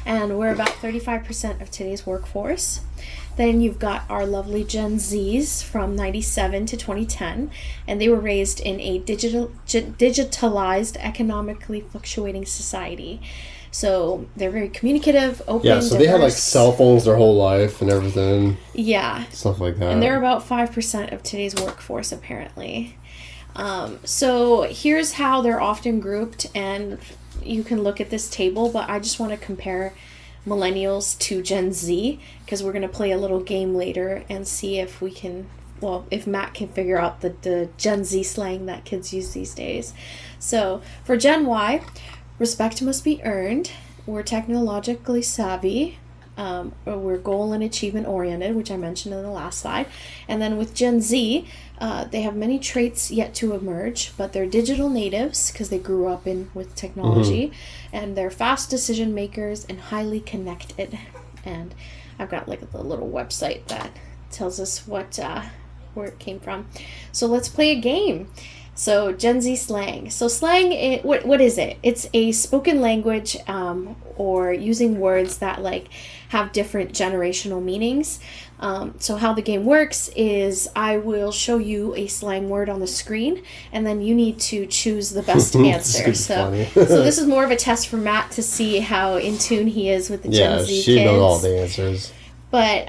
and we're about 35% of today's workforce. Then you've got our lovely Gen Zs from 97 to 2010, and they were raised in a digitalized, economically fluctuating society. So they're very communicative, open, Yeah, so they had like cell phones their whole life and everything. Yeah. Stuff like that. And they're about 5% of today's workforce, apparently. So here's how they're often grouped, and you can look at this table, but I just want to compare Millennials to Gen Z, because we're going to play a little game later and see if we can, well, if Matt can figure out the Gen Z slang that kids use these days. So for Gen Y, respect must be earned. We're technologically savvy. We're goal and achievement oriented, which I mentioned in the last slide. And then with Gen Z, they have many traits yet to emerge, but they're digital natives because they grew up with technology, and they're fast decision makers and highly connected. And I've got like a little website that tells us what where it came from. So let's play a game. So Gen Z slang. So slang, what is it? It's a spoken language, or using words that like have different generational meanings. So how the game works is I will show you a slang word on the screen, and then you need to choose the best answer. So this is more of a test for Matt to see how in tune he is with the Gen Z kids. Yeah, she knows all the answers. But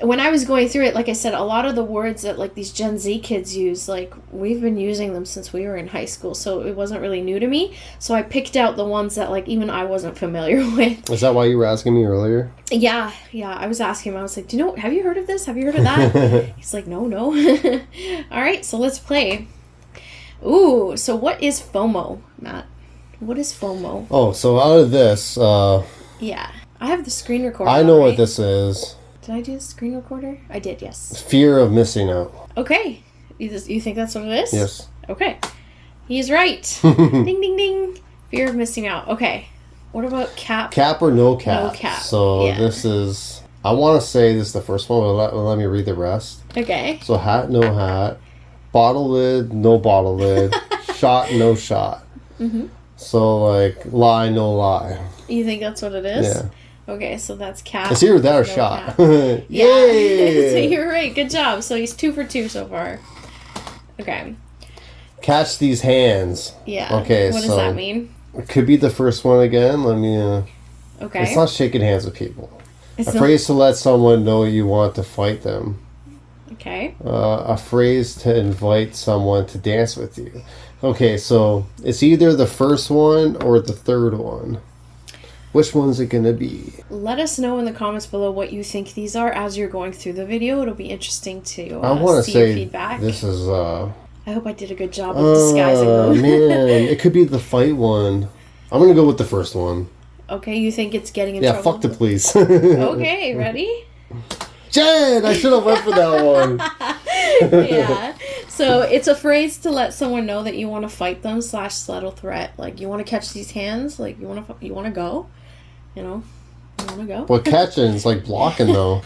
when I was going through it, like I said, a lot of the words that like these Gen Z kids use, like we've been using them since we were in high school, so it wasn't really new to me. So I picked out the ones that like even I wasn't familiar with. Is that why you were asking me earlier? Yeah. I was asking him. I was like, have you heard of this? Have you heard of that? He's like, no. All right, so let's play. Ooh, so what is FOMO, Matt? What is FOMO? Oh, so out of this, yeah, I have the screen recorder. I know what this is. Did I do the screen recorder? I did, yes. Fear of missing out. Okay. You think that's what it is? Yes. Okay. He's right. Ding, ding, ding. Fear of missing out. Okay. What about cap? Cap or no cap? No cap. So yeah. This is, I want to say this is the first one, but let me read the rest. Okay. So hat, no hat. Bottle lid, no bottle lid. Shot, no shot. Mm-hmm. So like lie, no lie. You think that's what it is? Yeah. Okay, so that's cap. It's either that or shot. Yeah. So you're right. Good job. So he's 2 for 2 so far. Okay. Catch these hands. Yeah. Okay, what does that mean? It could be the first one again. Let me... okay. It's not shaking hands with people. It's a phrase to let someone know you want to fight them. Okay. A phrase to invite someone to dance with you. Okay, so it's either the first one or the third one. Which one's it going to be? Let us know in the comments below what you think these are as you're going through the video. It'll be interesting to I want to see say your feedback. This is... I hope I did a good job of disguising them. Man, it could be the fight one. I'm going to go with the first one. Okay, you think it's getting in trouble? Yeah, fuck the police. Okay, ready? Jen, I should have went for that one. Yeah. So it's a phrase to let someone know that you want to fight them / subtle threat. Like, you want to catch these hands? Like, you want to go? You know? You want to go? Well, catching is like blocking, though.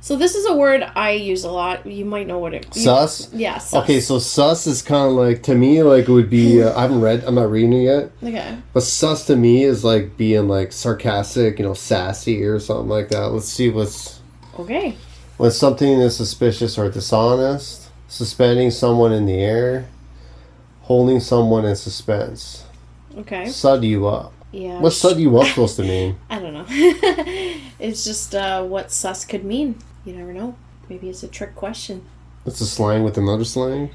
So this is a word I use a lot. You might know what it... Sus? Yeah, sus. Okay, so sus is kind of like, to me, like, it would be... I'm not reading it yet. Okay. But sus to me is like being like sarcastic, sassy or something like that. Let's see what's... Okay. When something is suspicious or dishonest, suspending someone in the air, holding someone in suspense. Okay. Sud you up. Yeah. What's sud you up supposed to mean? I don't know. It's just what sus could mean. You never know. Maybe it's a trick question. It's a slang with another slang?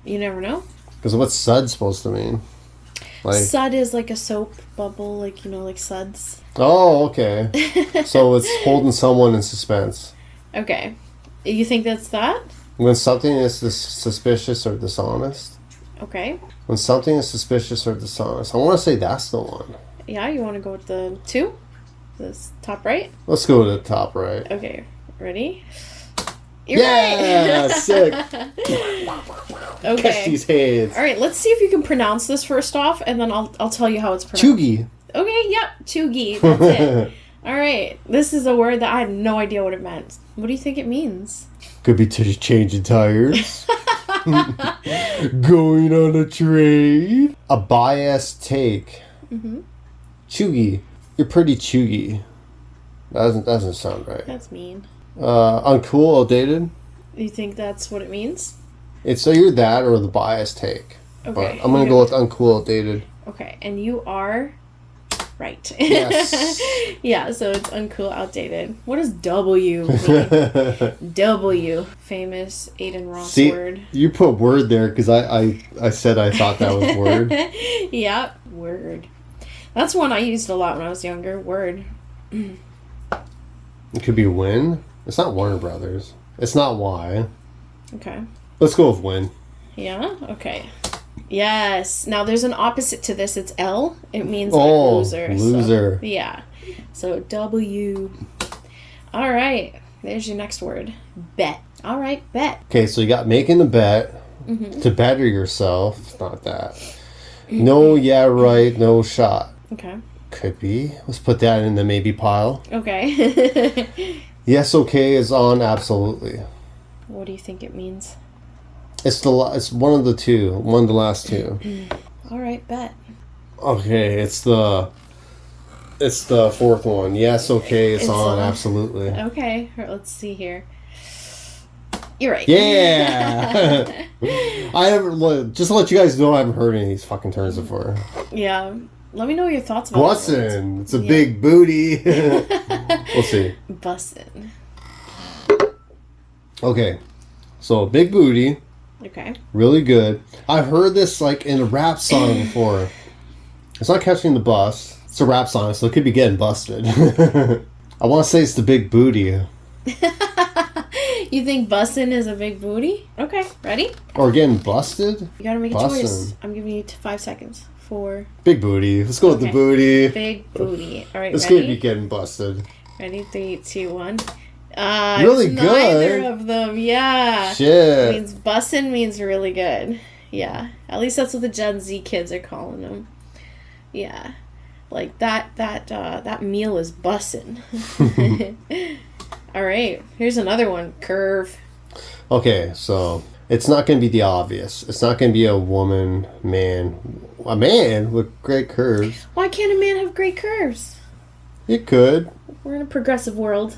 You never know. Because what's sud supposed to mean? Like, sud is like a soap bubble, like, like suds. Oh, okay. So it's holding someone in suspense. Okay. You think that's that? When something is suspicious or dishonest. Okay. When something is suspicious or dishonest. I want to say that's the one. Yeah, you want to go with the 2? This top right? Let's go to the top right. Okay. Ready? You're yeah! right. Sick. Okay. Catch these hands. All right, let's see if you can pronounce this first off, and then I'll tell you how it's pronounced. Chugi. Okay, yep, chuggy. That's it. All right, this is a word that I had no idea what it meant. What do you think it means? Could be changing tires. Going on a train. A biased take. Mm-hmm. Chuggy. You're pretty chuggy. That doesn't sound right. That's mean. Uncool, outdated. You think that's what it means? It's either that or the biased take. Okay. But I'm going to go with uncool, outdated. Okay, and you are right. Yes. Yeah, so it's uncool, outdated. What does W mean? W. Famous Aiden Ross word. You put word there because I said I thought that was word. Yep, word. That's one I used a lot when I was younger. Word. It could be win. It's not Warner Brothers. It's not Y. Okay. Let's go with win. Yeah? Okay. Yes. Now there's an opposite to this. It's L. It means like loser. Loser. So, yeah. So W. All right. There's your next word. Bet. All right. Bet. Okay, so you got making a bet to better yourself. It's not that. No, yeah, right, no shot. Okay. Could be. Let's put that in the maybe pile. Okay. Yes, okay is on absolutely. What do you think it means? It's one of the two. One of the last two. All right, bet. Okay, it's the fourth one. Yes, okay, it's on absolutely. Okay, let's see here. You're right. Yeah. I haven't. Just to let you guys know, I haven't heard any of these fucking terms before. Yeah. Let me know your thoughts about Bussin'. It's a big booty. We'll see. Bussin'. Okay, so big booty. Okay. Really good. I've heard this like in a rap song before. It's not catching the bus. It's a rap song, so it could be getting busted. I want to say it's the big booty. You think bussin' is a big booty? Okay, ready? Or getting busted? You gotta make a Bussin'. choice. I'm giving you 5 seconds. 4. Big booty. Let's go with the booty. Big booty. All right, It's ready? gonna be getting busted. Ready? 3, 2, 1. Really it's good. Neither of them. Yeah. Shit. It means bussin' means really good. Yeah. At least that's what the Gen Z kids are calling them. Yeah. Like that meal is bussin'. All right. Here's another one. Curve. Okay, so it's not going to be the obvious. It's not going to be a woman, man. A man with great curves. Why can't a man have great curves? It could. We're in a progressive world.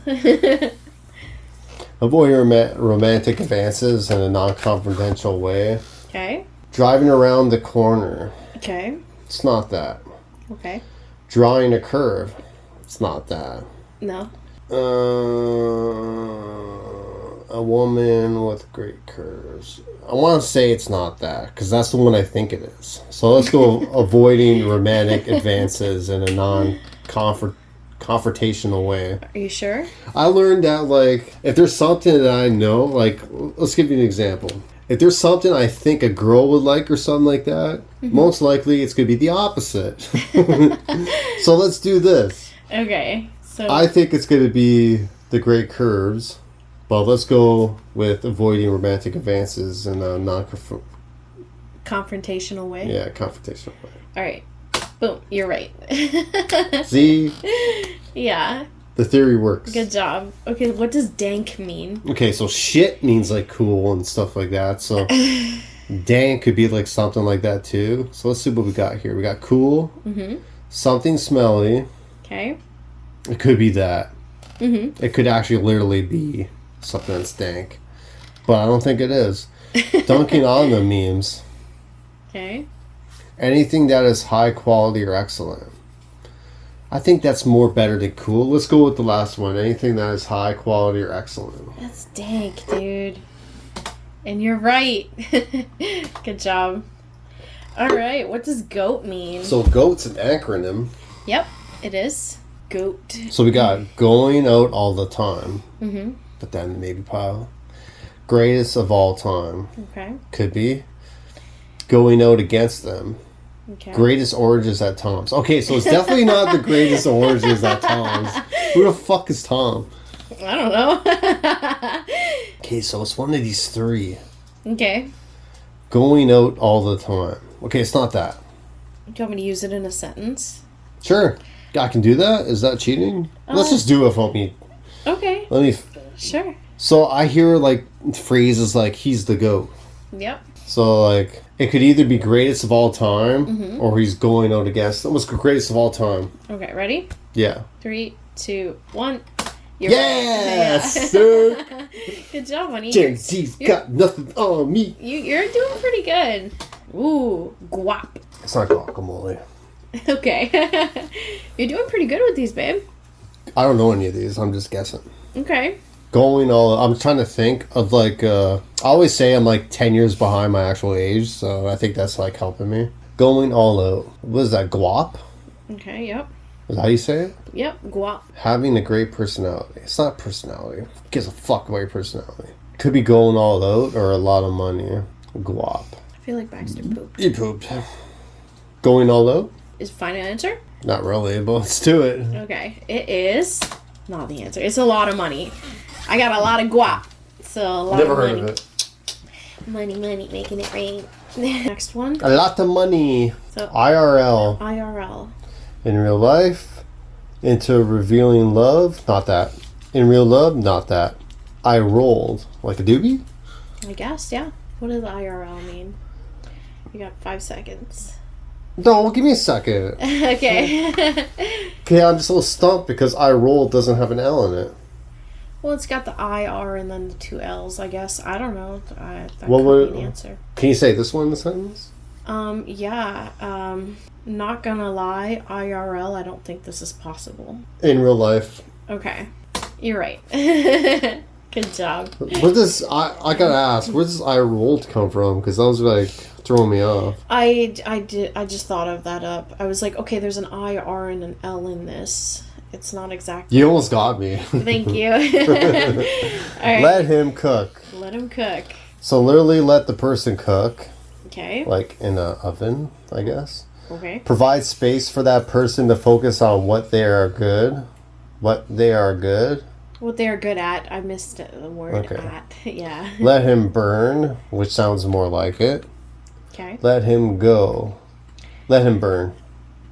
Avoid romantic advances in a non-confrontational way. Okay. Driving around the corner. Okay. It's not that. Okay. Drawing a curve. It's not that. No. A woman with great curves. I want to say it's not that, because that's the one I think it is. So let's go avoiding romantic advances in a non-confrontational way. Are you sure? I learned that, like, if there's something that I know, like, let's give you an example. If there's something I think a girl would like or something like that, most likely it's going to be the opposite. So let's do this. Okay. So I think it's going to be the great curves, but let's go with avoiding romantic advances in a confrontational way. Yeah, confrontational way. All right. Boom. You're right. See? Yeah. The theory works. Good job. Okay, what does dank mean? Okay, so shit means like cool and stuff like that. So dank could be like something like that too. So let's see what we got here. We got cool. Mm-hmm. Something smelly. Okay. It could be that. Mm-hmm. It could actually literally be something that's dank. But I don't think it is. Dunking on the memes. Okay. Anything that is high quality or excellent. I think that's more better than cool. Let's go with the last one. Anything that is high quality or excellent. That's dank, dude. And you're right. Good job. All right. What does goat mean? So goat's an acronym. Yep, it is. Goat. So we got going out all the time. Mm-hmm. But then maybe pile. Greatest of all time. Okay. Could be. Going out against them. Okay. Greatest oranges at Tom's. Okay, so it's definitely not the greatest oranges at Tom's. Who the fuck is Tom? I don't know. Okay, so it's one of these three. Okay. Going out all the time. Okay, it's not that. Do you want me to use it in a sentence? Sure. I can do that? Is that cheating? Let's just do it for me. Okay. Let me... Sure. So I hear, like, phrases like, he's the GOAT. Yep. So, like, it could either be greatest of all time, or he's going out against them. What's greatest of all time? Okay, ready? Yeah. 3, 2, 1. You're Yes, right. sir. Good job, honey. Gen Z's got nothing on me. You're doing pretty good. Ooh, guap. It's not guacamole. Okay. You're doing pretty good with these, babe. I don't know any of these. I'm just guessing. Okay. Going all... I'm trying to think of, like... I always say I'm, like, 10 years behind my actual age, so I think that's, like, helping me. Going all out. What is that, guap? Okay, yep. Is that how you say it? Yep, guap. Having a great personality. It's not personality. Who gives a fuck about your personality? Could be going all out or a lot of money. Guap. I feel like Baxter pooped. You pooped. Going all out? Is final answer? Not really, but let's do it. Okay. It is not the answer. It's a lot of money. I got a lot of guap. So a lot Never of heard money. of it. Money, making it rain. Next one. A lot of money. So IRL. IRL. In real life. Into revealing love. Not that. In real love. Not that. I rolled. Like a doobie? I guess, yeah. What does IRL mean? You got 5 seconds. No, give me a second. Okay. Okay, I'm just a little stumped because I rolled doesn't have an L in it. Well, it's got the IR and then the 2 L's, I guess. I don't know. That What could would- be an answer. Can you say this one in the sentence? Yeah. Not gonna lie, IRL, I don't think this is possible. In real life. Okay. You're right. Good job. Where does I gotta ask? Where does I rolled come from? Because that was like throwing me off. I just thought of that up. I was like, okay, there's an IR and an L in this. It's not exactly. You almost got me. Thank you. All right. Let him cook. Let him cook. So literally, let the person cook, Okay. like in an oven, I guess. Okay. Provide space for that person to focus on what they are good. What they are good. What they are good at. I missed the word Okay. at. Yeah. Let him burn, which sounds more like it. Okay. Let him go. Let him burn.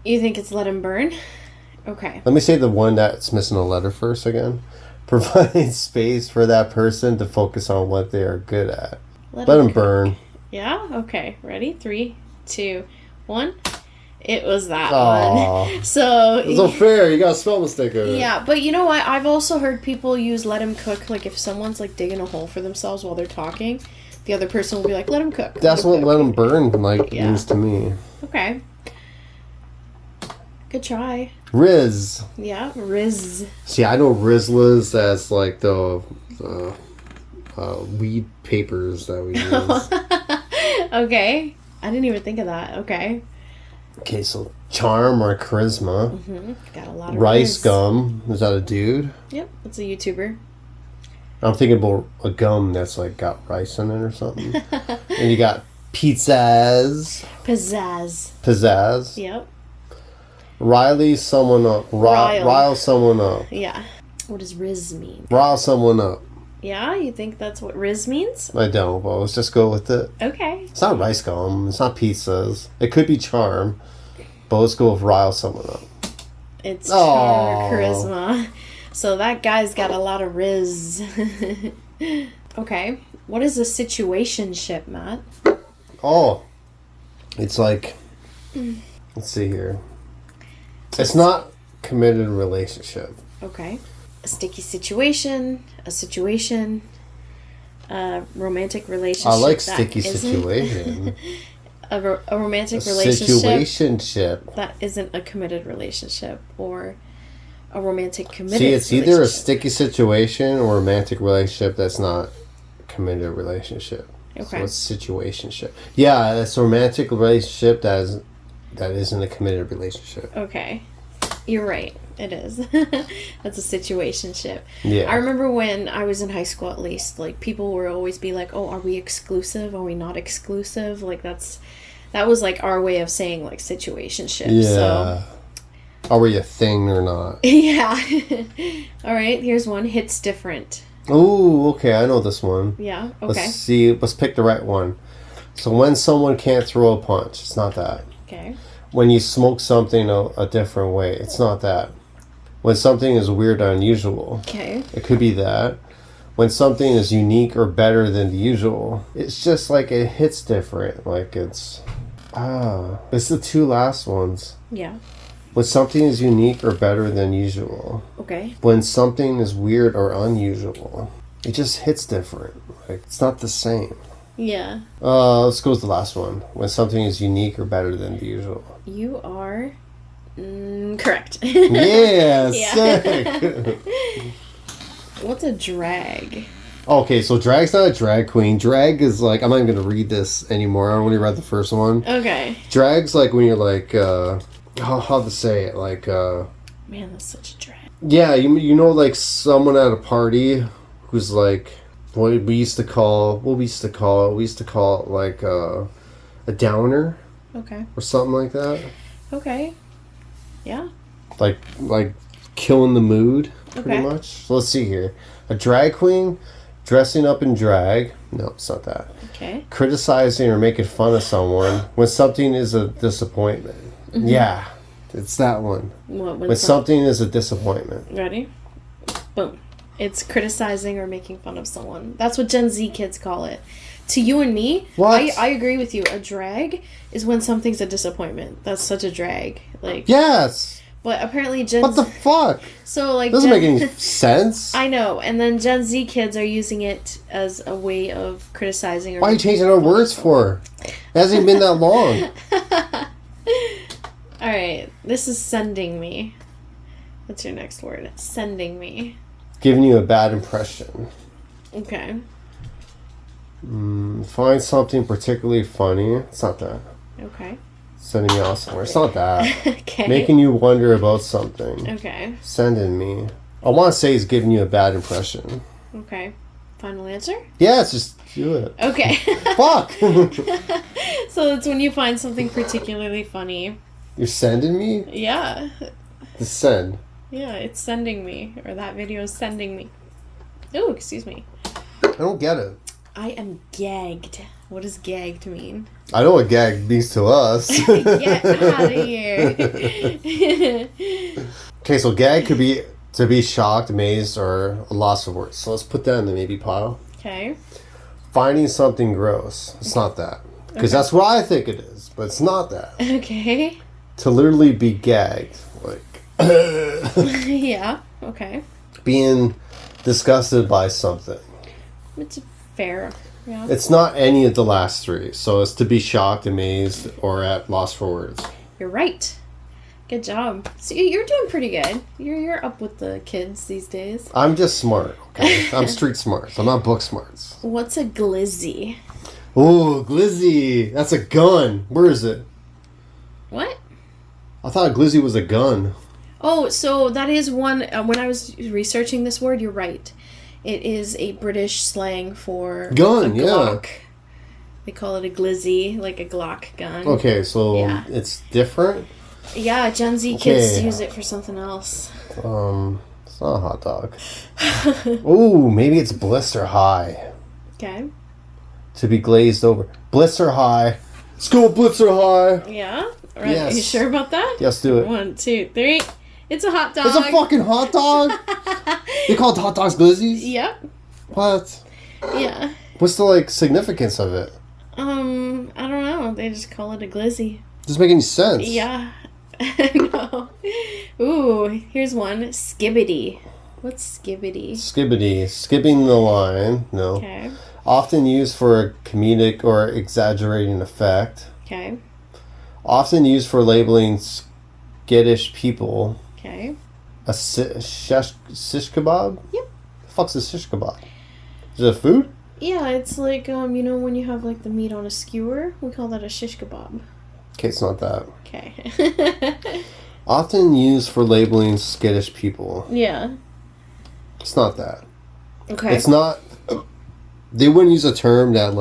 You think it's let him burn? Okay. Let me say the one that's missing a letter first again. Provide space for that person to focus on what they are good at. Let him cook. burn. Yeah? Okay. Ready? 3, 2, 1. It was that Aw. one. So. It's unfair. You got a spell mistake of it. Yeah, but you know what? I've also heard people use let him cook. Like if someone's like digging a hole for themselves while they're talking, the other person will be like, let him cook. That's what let him burn like Yeah. means to me. Okay. Good try. Riz. Yeah, Riz. See, I know Rizlas as like the weed papers that we use. Okay. I didn't even think of that. Okay. Okay, so charm or charisma. Got a lot of Rice Riz. gum. Is that a dude? Yep, it's a YouTuber. I'm thinking about a gum that's like got rice in it or something. And you got pizzazz. Pizzazz. Pizzazz. Yep. Rile someone up. Rile. Rile someone up. Yeah. What does Riz mean? Rile someone up. Yeah, you think that's what Riz means? I don't, but let's just go with it. Okay. It's not rice gum. It's not pizzas. It could be charm, but let's go with rile someone up. It's Aw. charm or charisma. So that guy's got a lot of Riz. Okay. What is a situationship, Matt? Oh, it's like, let's see here. It's not committed relationship. Okay. A sticky situation, a romantic relationship. I like that sticky isn't- situation. a romantic A relationship situationship. that isn't a committed relationship, or a romantic committed See, it's either a relationship. sticky situation or a romantic relationship that's not committed relationship. Okay. So it's situationship. Yeah, it's a romantic relationship that isn't a committed relationship. Okay. You're right. It is. That's a situationship. Yeah. I remember when I was in high school, at least, like, people would always be like, oh, are we exclusive? Are we not exclusive? Like, that was, like, our way of saying, like, situationship. Yeah. So, Are we a thing or not? yeah. All right, here's one. Hits different. Ooh, okay, I know this one. Yeah, okay. Let's see. Let's pick the right one. So when someone can't throw a punch, it's not that. Okay. When you smoke something a different way, it's not that. When something is weird or unusual, Okay. it could be that. When something is unique or better than the usual, it's just like it hits different. Like it's the two last ones. Yeah. When something is unique or better than usual. Okay. When something is weird or unusual, it just hits different. Like it's not the same. Yeah. Let's go with the last one. When something is unique or better than the usual. You are correct. Yeah, Yeah. sick. What's a drag? Okay, so drag's not a drag queen. Drag is like, I'm not even gonna read this anymore. I only read the first one. Okay. Drag's like when you're like, how to say it? Like, Man, that's such a drag. yeah, you know, like someone at a party who's like, we used to call it like a downer Okay. or something like that. Okay. Yeah. Like killing the mood, pretty Okay. much. So let's see here. A drag queen dressing up in drag. No, it's not that. Okay. Criticizing or making fun of someone when something is a disappointment. Mm-hmm. Yeah, it's that one. When something is a disappointment. Ready? Boom. It's criticizing or making fun of someone. That's what Gen Z kids call it. To you and me, What? I agree with you. A drag is when something's a disappointment. That's such a drag. Like, Yes. but apparently Gen What the Z. fuck? So like Doesn't make any sense. I know, and then Gen Z kids are using it as a way of criticizing. Or Why are you changing our words for? It hasn't even been that long. All right, this is sending me. What's your next word? Sending me. Giving you a bad impression. Okay. Find something particularly funny. It's not that. Okay. Sending you off somewhere. It's not that. Okay. Making you wonder about something. Okay. Sending me. I want to say it's giving you a bad impression. Okay. Final answer? Yes, just do it. Okay. Fuck! So it's when you find something particularly funny. You're sending me? Yeah. The send. Yeah, it's sending me. Or that video is sending me. Oh, excuse me. I don't get it. I am gagged. What does gagged mean? I know what gag means to us. Get out of here. Okay, so gag could be to be shocked, amazed, or a loss of words. So let's put that in the maybe pile. Okay. Finding something gross. It's not that. Because that's what I think it is, but it's not that. Okay. To literally be gagged. Like, Yeah. Okay. being disgusted by something. It's fair. Yeah. It's not any of the last three. So it's to be shocked, amazed, or at loss for words. You're right. Good job. So you're doing pretty good. You're up with the kids these days. I'm just smart, okay? I'm street smart. I'm not book smarts. What's a glizzy? Oh, glizzy. That's a gun. Where is it? What? I thought a glizzy was a gun. Oh, so that is one. When I was researching this word, you're right. It is a British slang for Gun, a yeah. Glock. They call it a glizzy, like a Glock gun. Okay, so Yeah. it's different. Yeah, Gen Z kids Okay. use it for something else. It's not a hot dog. Oh, maybe it's blister high. Okay. To be glazed over. Blister high. Let's go blister high. Yeah? Right. Yes. Are you sure about that? Yes, do it. 1, 2, 3. It's a hot dog. It's a fucking hot dog. They call it hot dogs glizzies. Yep. What? Yeah. What's the difference of it? I don't know. They just call it a glizzy. Doesn't make any sense. Yeah. No. Ooh, here's one. Skibbity. What's skibbity? Skibbity. Skipping the line. No. Okay. Often used for a comedic or exaggerating effect. Okay. Often used for labeling skittish people. Okay. A shish kebab? Yep. The fuck's a shish kebab? Is it a food? Yeah, it's like you know when you have like the meat on a skewer, we call that a shish kebab. Okay, it's not that. Okay. Often used for labeling skittish people. Yeah. It's not that. Okay. It's not. They wouldn't use a term that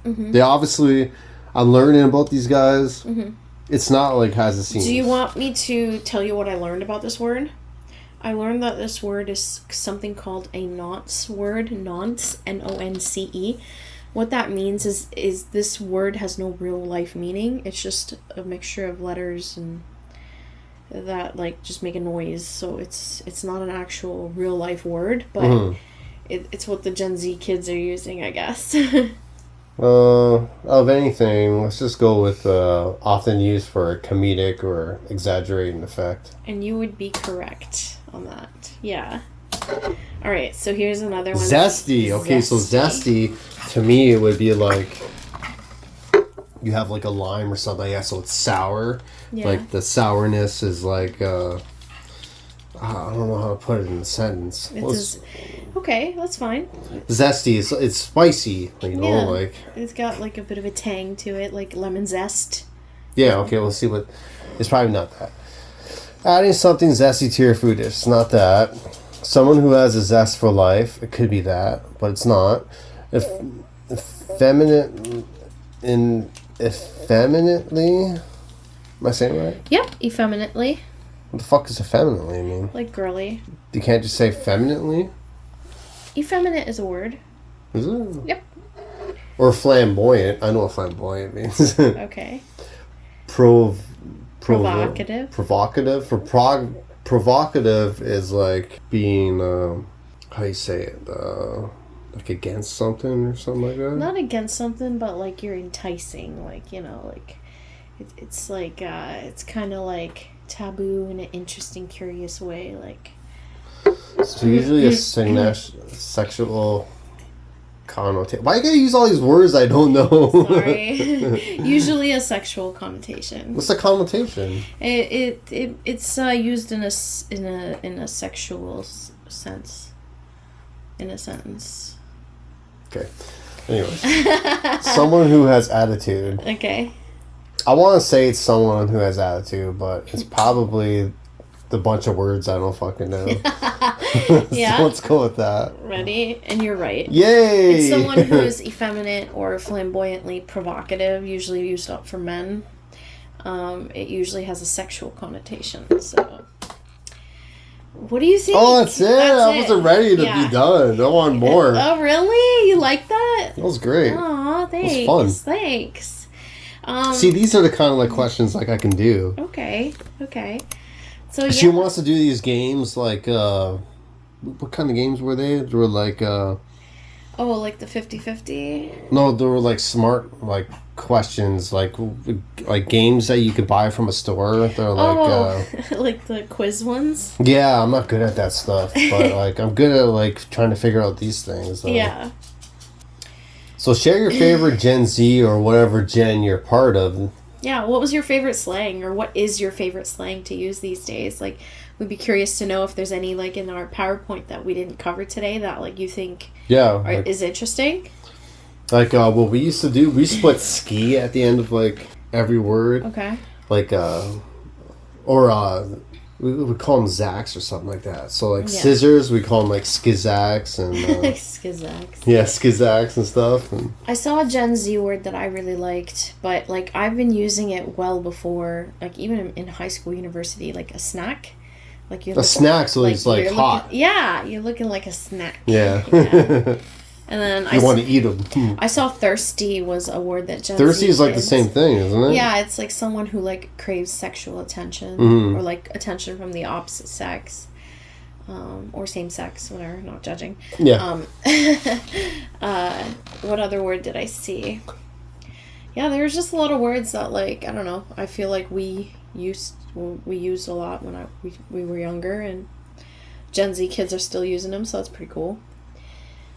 they obviously. I'm learning about these guys. Mm-hmm. It's not like has it seems. Do you want me to tell you what I learned about this word? I learned that this word is something called a nonce word, nonce, Nonce, what that means is this word has no real life meaning. It's just a mixture of letters and that like just make a noise. So it's not an actual real life word, but it's what the Gen Z kids are using, I guess. Of anything, let's just go with often used for a comedic or exaggerating effect. And you would be correct on that. Yeah. All right, so here's another one. Zesty. Okay, so zesty to me it would be like you have like a lime or something like that, so it's sour. Yeah. Like the sourness is like I don't know how to put it in a sentence. Okay, that's fine. Zesty, it's spicy, you know, Yeah. like It's got like a bit of a tang to it, like lemon zest. yeah. Okay, we'll see what. It's probably not that. Adding something zesty to your food. It's not that. Someone who has a zest for life. It could be that, but it's not. Effeminately. Am I saying it right? Yep, effeminately, What the fuck does effeminately mean? like girly. You can't just say feminitely? Effeminate is a word. Is it? Yep. Or flamboyant. I know what flamboyant means. Okay. Provocative. Provocative. Provocative is like being, how you say it? Like against something or something like that? Not against something, but like you're enticing. Like, you know, like it's like, it's kind of like taboo in an interesting, curious way. Like, So usually a sexual connotation. Why you gotta use all these words I don't know? sorry. Usually a sexual connotation. What's the connotation? It's used in a sexual sense. In a sentence. Okay. Anyways. Someone who has attitude. Okay. I want to say it's someone who has attitude, but it's probably the bunch of words I don't fucking know. Yeah. So let's go with that. Ready? And you're right. Yay! It's someone who is effeminate or flamboyantly provocative, usually used up for men. It usually has a sexual connotation. So, what do you think? Oh, that's it. I wasn't ready to be done. I want more. Oh, really? You like that? That was great. Aw, thanks. It was fun. Thanks. See, these are the kind of like questions like I can do. Okay. So She wants to do these games like what kind of games were they? They were like like the 50-50? no, they were like smart like questions like games that you could buy from a store. They're like like the quiz ones? yeah, I'm not good at that stuff, but like I'm good at like trying to figure out these things. Yeah. So share your favorite Gen Z or whatever gen you're part of. Yeah, what was your favorite slang, or what is your favorite slang to use these days? Like, we'd be curious to know if there's any, like, in our PowerPoint that we didn't cover today that, like, you think is interesting. Like, what we used to do, we used to put ski at the end of, like, every word. Okay. Like, we would call them Zacks or something like that. So, like, scissors, we call them, like, Skizacks and... Skizacks. Yeah, Skizacks and stuff. And I saw a Gen Z word that I really liked, but, like, I've been using it well before, like, even in high school, university, like, a snack. Like you're snack, so it's, like, hot. You're looking like a snack. Yeah. And then you want to eat them. I saw thirsty was a word that Gen thirsty Z is like kids, the same thing, isn't it? Yeah, it's like someone who like craves sexual attention or like attention from the opposite sex, or same sex, whatever. Not judging. Yeah. What other word did I see? Yeah, there's just a lot of words that like I don't know. I feel like we used a lot when we were younger, and Gen Z kids are still using them, so that's pretty cool.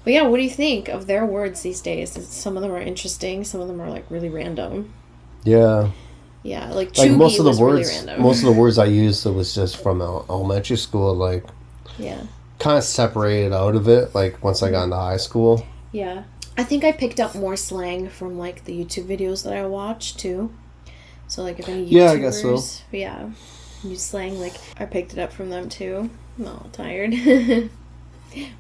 But yeah, what do you think of their words these days? Some of them are interesting. Some of them are like really random. Yeah. Yeah, like most of the words, really random. Most of the words I used was just from elementary school. Like, yeah, kind of separated out of it. Like once I got into high school. Yeah, I think I picked up more slang from like the YouTube videos that I watched too. So like if any YouTubers, yeah, I guess so. Yeah, use slang, like I picked it up from them too. I'm all tired.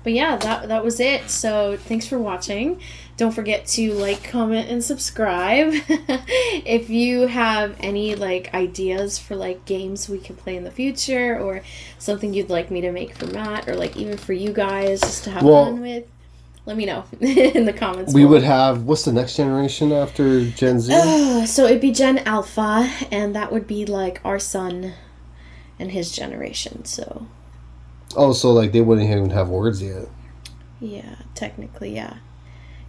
But yeah, that was it. So thanks for watching. Don't forget to like, comment, and subscribe. If you have any like ideas for like games we can play in the future, or something you'd like me to make for Matt, or like even for you guys just to have fun with, let me know in the comments. We would have, what's the next generation after Gen Z? So it'd be Gen Alpha, and that would be like our son and his generation. So Oh, so like they wouldn't even have words yet. yeah, technically, yeah.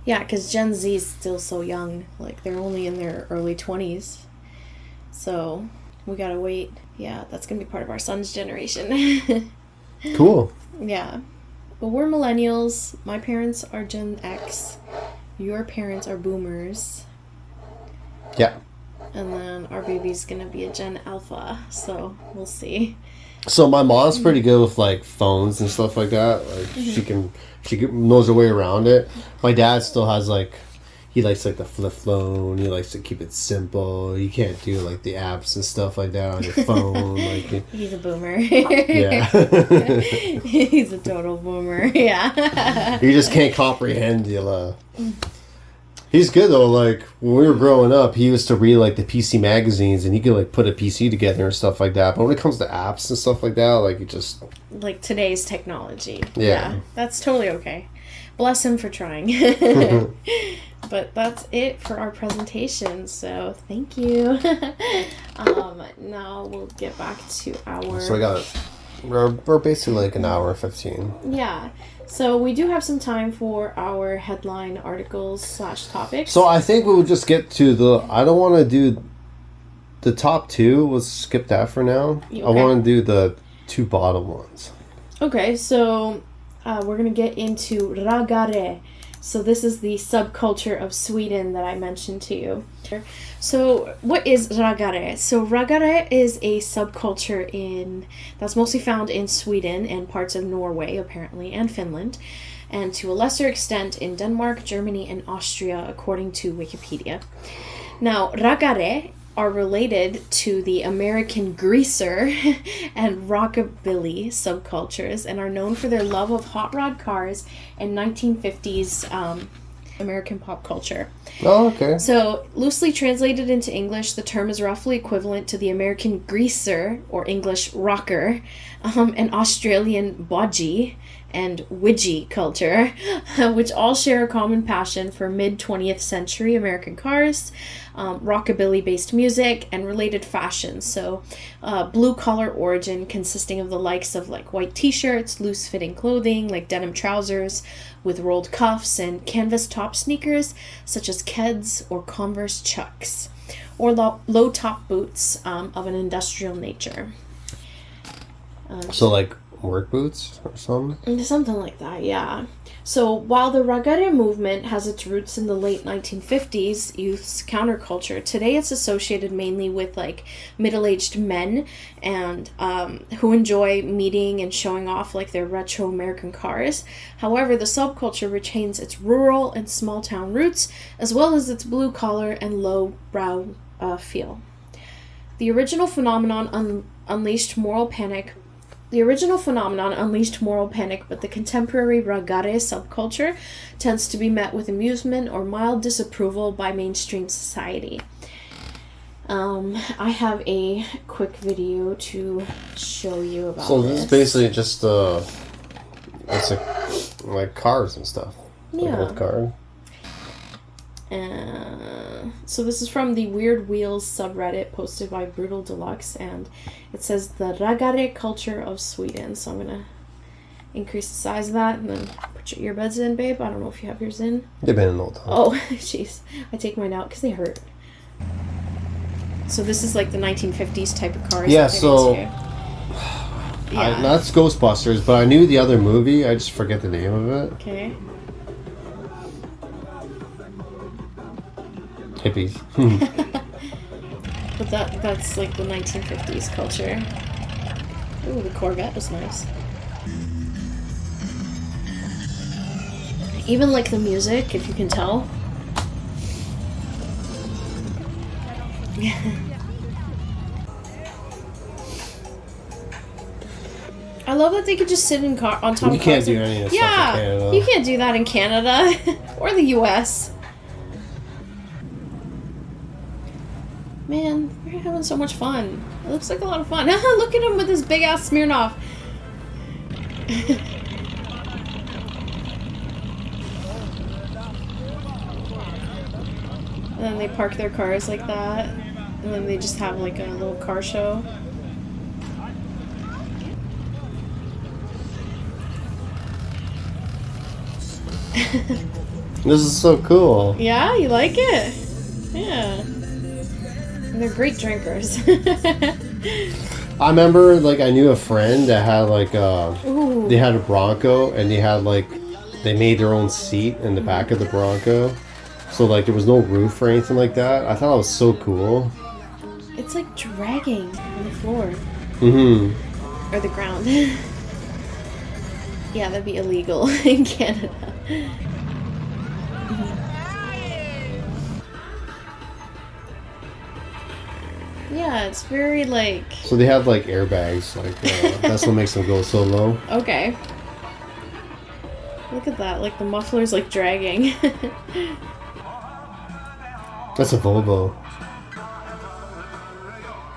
Yeah, because Gen Z is still so young. Like, they're only in their early 20s. So we gotta wait. Yeah, that's gonna be part of our son's generation. Cool. Yeah. But we're millennials. My parents are Gen X. Your parents are boomers. Yeah. And then our baby's gonna be a Gen Alpha. So we'll see. So my mom's pretty good with like phones and stuff like that. Like she knows her way around it. My dad still has like, he likes like the flip phone. He likes to keep it simple. You can't do like the apps and stuff like that on your phone. Like He's a boomer. yeah. He's a total boomer. Yeah. You just can't comprehend the. He's good though. Like when we were growing up, he used to read like the PC magazines, and he could like put a PC together and stuff like that. But when it comes to apps and stuff like that, like it just like today's technology. Yeah. That's totally okay. Bless him for trying. But that's it for our presentation. So thank you. Now we'll get back to our. So we're basically like an hour 15. Yeah. So we do have some time for our headline articles / topics. So I think we'll just get to the. I don't want to do the top two. We'll skip that for now. Okay. I want to do the two bottom ones. Okay, so we're going to get into Raggare. So this is the subculture of Sweden that I mentioned to you. So what is Raggare? So Raggare is a subculture that's mostly found in Sweden and parts of Norway, apparently, and Finland, and to a lesser extent in Denmark, Germany, and Austria, according to Wikipedia. Now, Raggare are related to the American greaser and rockabilly subcultures and are known for their love of hot rod cars and 1950s American pop culture. Oh, okay. So, loosely translated into English, the term is roughly equivalent to the American greaser, or English rocker, and Australian bodgie and widgie culture, which all share a common passion for mid-20th century American cars, rockabilly-based music, and related fashions. So, blue-collar origin consisting of the likes of like white t-shirts, loose-fitting clothing like denim trousers with rolled cuffs, and canvas top sneakers such as Keds or Converse Chucks, or low-top boots of an industrial nature. So like work boots or something? Something like that, yeah. So while the Raggare movement has its roots in the late 1950s youth's counterculture, today it's associated mainly with like middle-aged men and who enjoy meeting and showing off like their retro American cars. However, the subculture retains its rural and small-town roots as well as its blue-collar and low-brow feel. The original phenomenon unleashed moral panic, but the contemporary Raggare subculture tends to be met with amusement or mild disapproval by mainstream society. I have a quick video to show you about So this is basically just it's like cars and stuff. Yeah. Like old car. So this is from the Weird Wheels subreddit posted by Brutal Deluxe, and it says the Raggare culture of Sweden. So I'm gonna increase the size of that and then put your earbuds in, babe. I don't know if you have yours in. They've been in all the time. Oh, jeez. I take mine out because they hurt. So this is like the 1950s type of cars. Yeah, that they're so into. Yeah. that's Ghostbusters, but I knew the other movie. I just forget the name of it. Okay. Hippies. But that's like the 1950s culture. Ooh, the Corvette was nice. Even like the music, if you can tell. I love that they could just sit on top of cars. You can't do any of this stuff in Canada. You can't do that in Canada or the US. Man, we're having so much fun. It looks like a lot of fun. Look at him with his big ass Smirnoff. And then they park their cars like that. And then they just have like a little car show. This is so cool. Yeah, you like it? Yeah. And they're great drinkers. I remember, like, I knew a friend that had, like, Ooh. they had a Bronco, and they had, like, they made their own seat in the back of the Bronco. So, like, there was no roof or anything like that. I thought it was so cool. It's like dragging on the floor. Mm-hmm. Or the ground. Yeah, that'd be illegal in Canada. Yeah, it's very like... So they have, like, airbags. Like, that's what makes them go so low. Okay. Look at that, like the muffler's like dragging. That's a Volvo.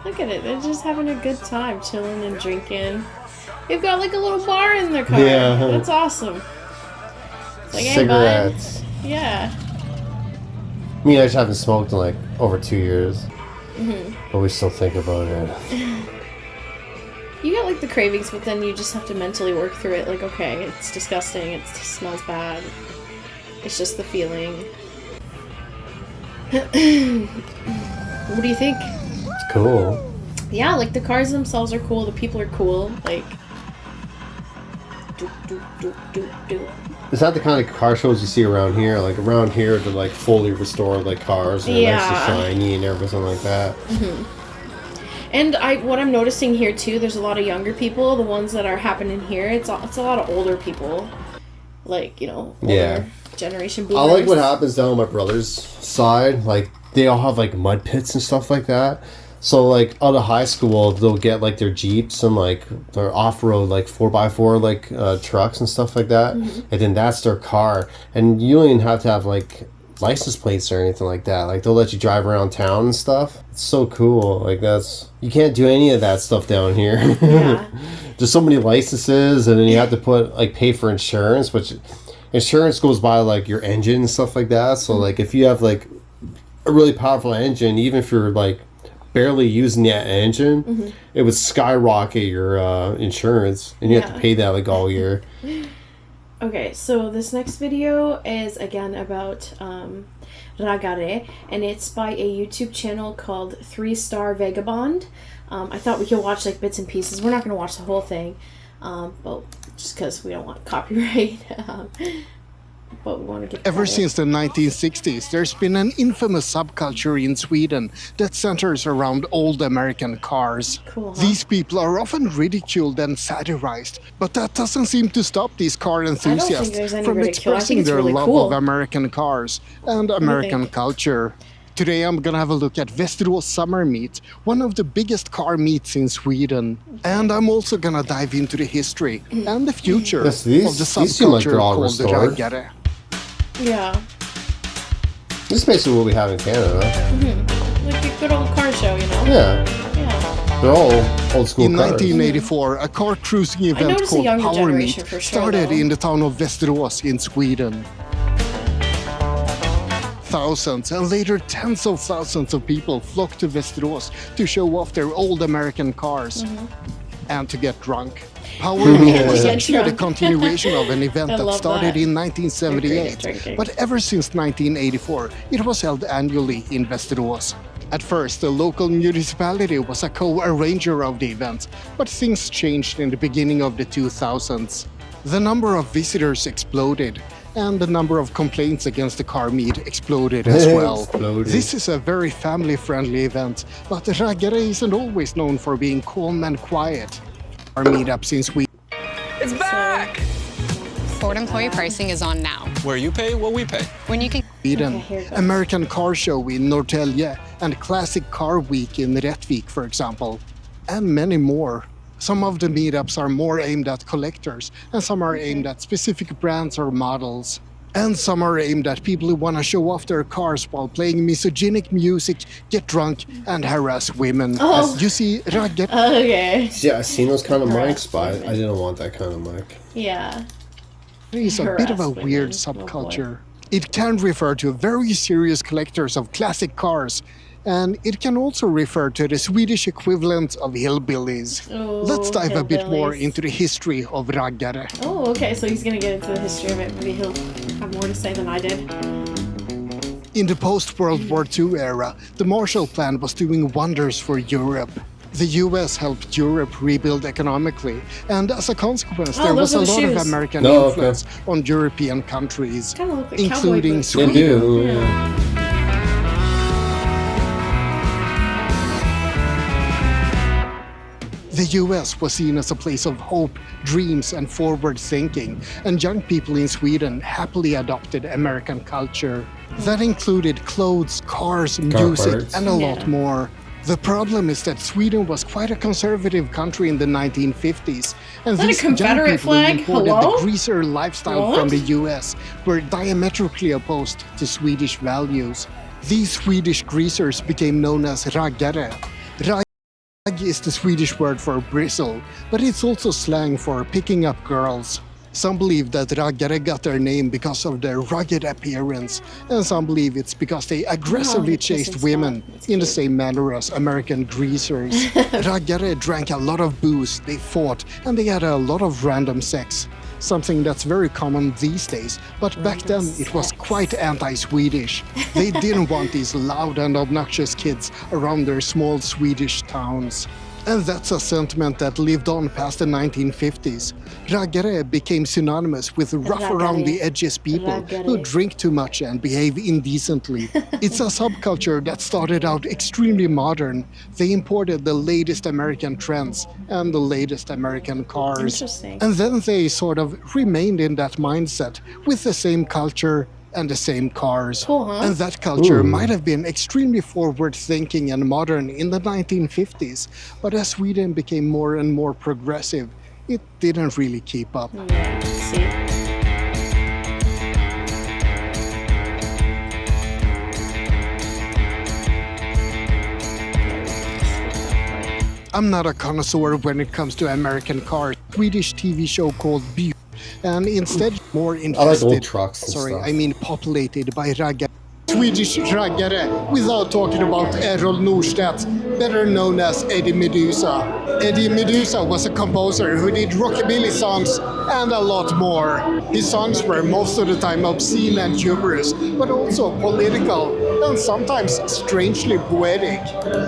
Look at it, they're just having a good time, chilling and drinking. They've got like a little bar in their car. Yeah. That's awesome. It's like, hey, bud. Cigarettes. Yeah. I mean, I just haven't smoked in, like, over 2 years. But we still think about it. You get like the cravings, but then you just have to mentally work through it. Like, okay, it's disgusting, it smells bad. It's just the feeling. What do you think? It's cool. Yeah, like the cars themselves are cool, the people are cool, like... Is that the kind of car shows you see around here? Like, around here, they're, like, fully restored, like, cars, and they're nice and shiny and everything like that. And what I'm noticing here, too, there's a lot of younger people, the ones that are happening here, it's a lot of older people. Like, you know, older generation boomers. I like what happens down on my brother's side. Like, they all have, like, mud pits and stuff like that. So, like, out of high school, they'll get, like, their Jeeps and, like, their off-road, like, 4x4, like, trucks and stuff like that. And then that's their car. And you don't even have to have, like, license plates or anything like that. Like, they'll let you drive around town and stuff. It's so cool. Like, that's... You can't do any of that stuff down here. Yeah. There's so many licenses, and then you have to pay for insurance, which... Insurance goes by, like, your engine and stuff like that. So, like, if you have, like, a really powerful engine, even if you're, like... barely using that engine, it would skyrocket your insurance, and you have to pay that like all year. Okay, so this next video is again about Raggare, and it's by a YouTube channel called 3 Star Vagabond. I thought we could watch like bits and pieces. We're not going to watch the whole thing, well, just because we don't want copyright. But we want to get Ever since the 1960s, there's been an infamous subculture in Sweden that centers around old American cars. Cool, huh? These people are often ridiculed and satirized, but that doesn't seem to stop these car enthusiasts from expressing their really love cool. of American cars and American culture. Today I'm gonna have a look at Västerås Summer Meet, one of the biggest car meets in Sweden. And I'm also gonna dive into the history and the future of the subculture called Raggare. Yeah. This is basically what we have in Canada. Like a good old car show, you know? Yeah. They're all old school in cars. 1984, a car cruising event called Power Meet started in the town of Västerås in Sweden. Thousands and later tens of thousands of people flocked to Västerås to show off their old American cars and to get drunk. Power Meet was actually the continuation of an event that started in 1978, but ever since 1984, it was held annually in Västerås. At first, the local municipality was a co-arranger of the event, but things changed in the beginning of the 2000s. The number of visitors exploded, and the number of complaints against the car meet exploded as well. This is a very family-friendly event, but Raggare isn't always known for being calm and quiet. Our meetups in Sweden. It's back! Ford employee pricing is on now. Where you pay, what we pay. When you can... Sweden, American Car Show in Norrtälje, and Classic Car Week in Rättvik, for example. And many more. Some of the meetups are more aimed at collectors, and some are aimed at specific brands or models. And some are aimed at people who want to show off their cars while playing misogynic music, get drunk, and harass women. As you see, Raggare. Okay. Yeah, I've seen those kind of mics, but I didn't want that kind of mic. Yeah. It's a bit of a weird subculture. It can refer to very serious collectors of classic cars, and it can also refer to the Swedish equivalent of hillbillies. Oh, Let's dive a bit more hillbillies. into the history of Raggare. Oh, okay, so he's gonna get into the history of it. Maybe he'll have more to say than I did. In the post-World War II era, the Marshall Plan was doing wonders for Europe. The US helped Europe rebuild economically, and as a consequence, there was a those are lot the of shoes. American Oh, okay. influence on European countries, Kinda look like cowboy including boots. They Sweden. do. Yeah. The US was seen as a place of hope, dreams, and forward thinking, and young people in Sweden happily adopted American culture. That included clothes, cars, music, parts. and a lot Yeah. more. The problem is that Sweden was quite a conservative country in the 1950s, and that a these young Confederate people who flag? imported Hello? the greaser lifestyle What? from the US were diametrically opposed to Swedish values. These Swedish greasers became known as raggare. Ragg is the Swedish word for bristle, but it's also slang for picking up girls. Some believe that raggare got their name because of their rugged appearance, and some believe it's because they aggressively Oh, chased kissing women spot. That's in the cute. same manner as American greasers. Raggare drank a lot of booze, they fought, and they had a lot of random sex. Something that's very common these days, but back then it was quite anti-Swedish. They didn't want these loud and obnoxious kids around their small Swedish towns. And that's a sentiment that lived on past the 1950s. Raggare became synonymous with rough around the edges people who drink too much and behave indecently. It's a subculture that started out extremely modern. They imported the latest American trends and the latest American cars. Interesting. And then they sort of remained in that mindset with the same culture and the same cars. Cool, huh? And that culture might have been extremely forward-thinking and modern in the 1950s, but as Sweden became more and more progressive, it didn't really keep up. Yeah, see? I'm not a connoisseur when it comes to American cars. Swedish TV show called By, and instead more I like infested, old trucks and stuff. I mean populated by raggare. Swedish raggare, without talking about Errol Norstedt, better known as Eddie Meduza. Eddie Meduza was a composer who did rockabilly songs and a lot more. His songs were most of the time obscene and humorous, but also political and sometimes strangely poetic.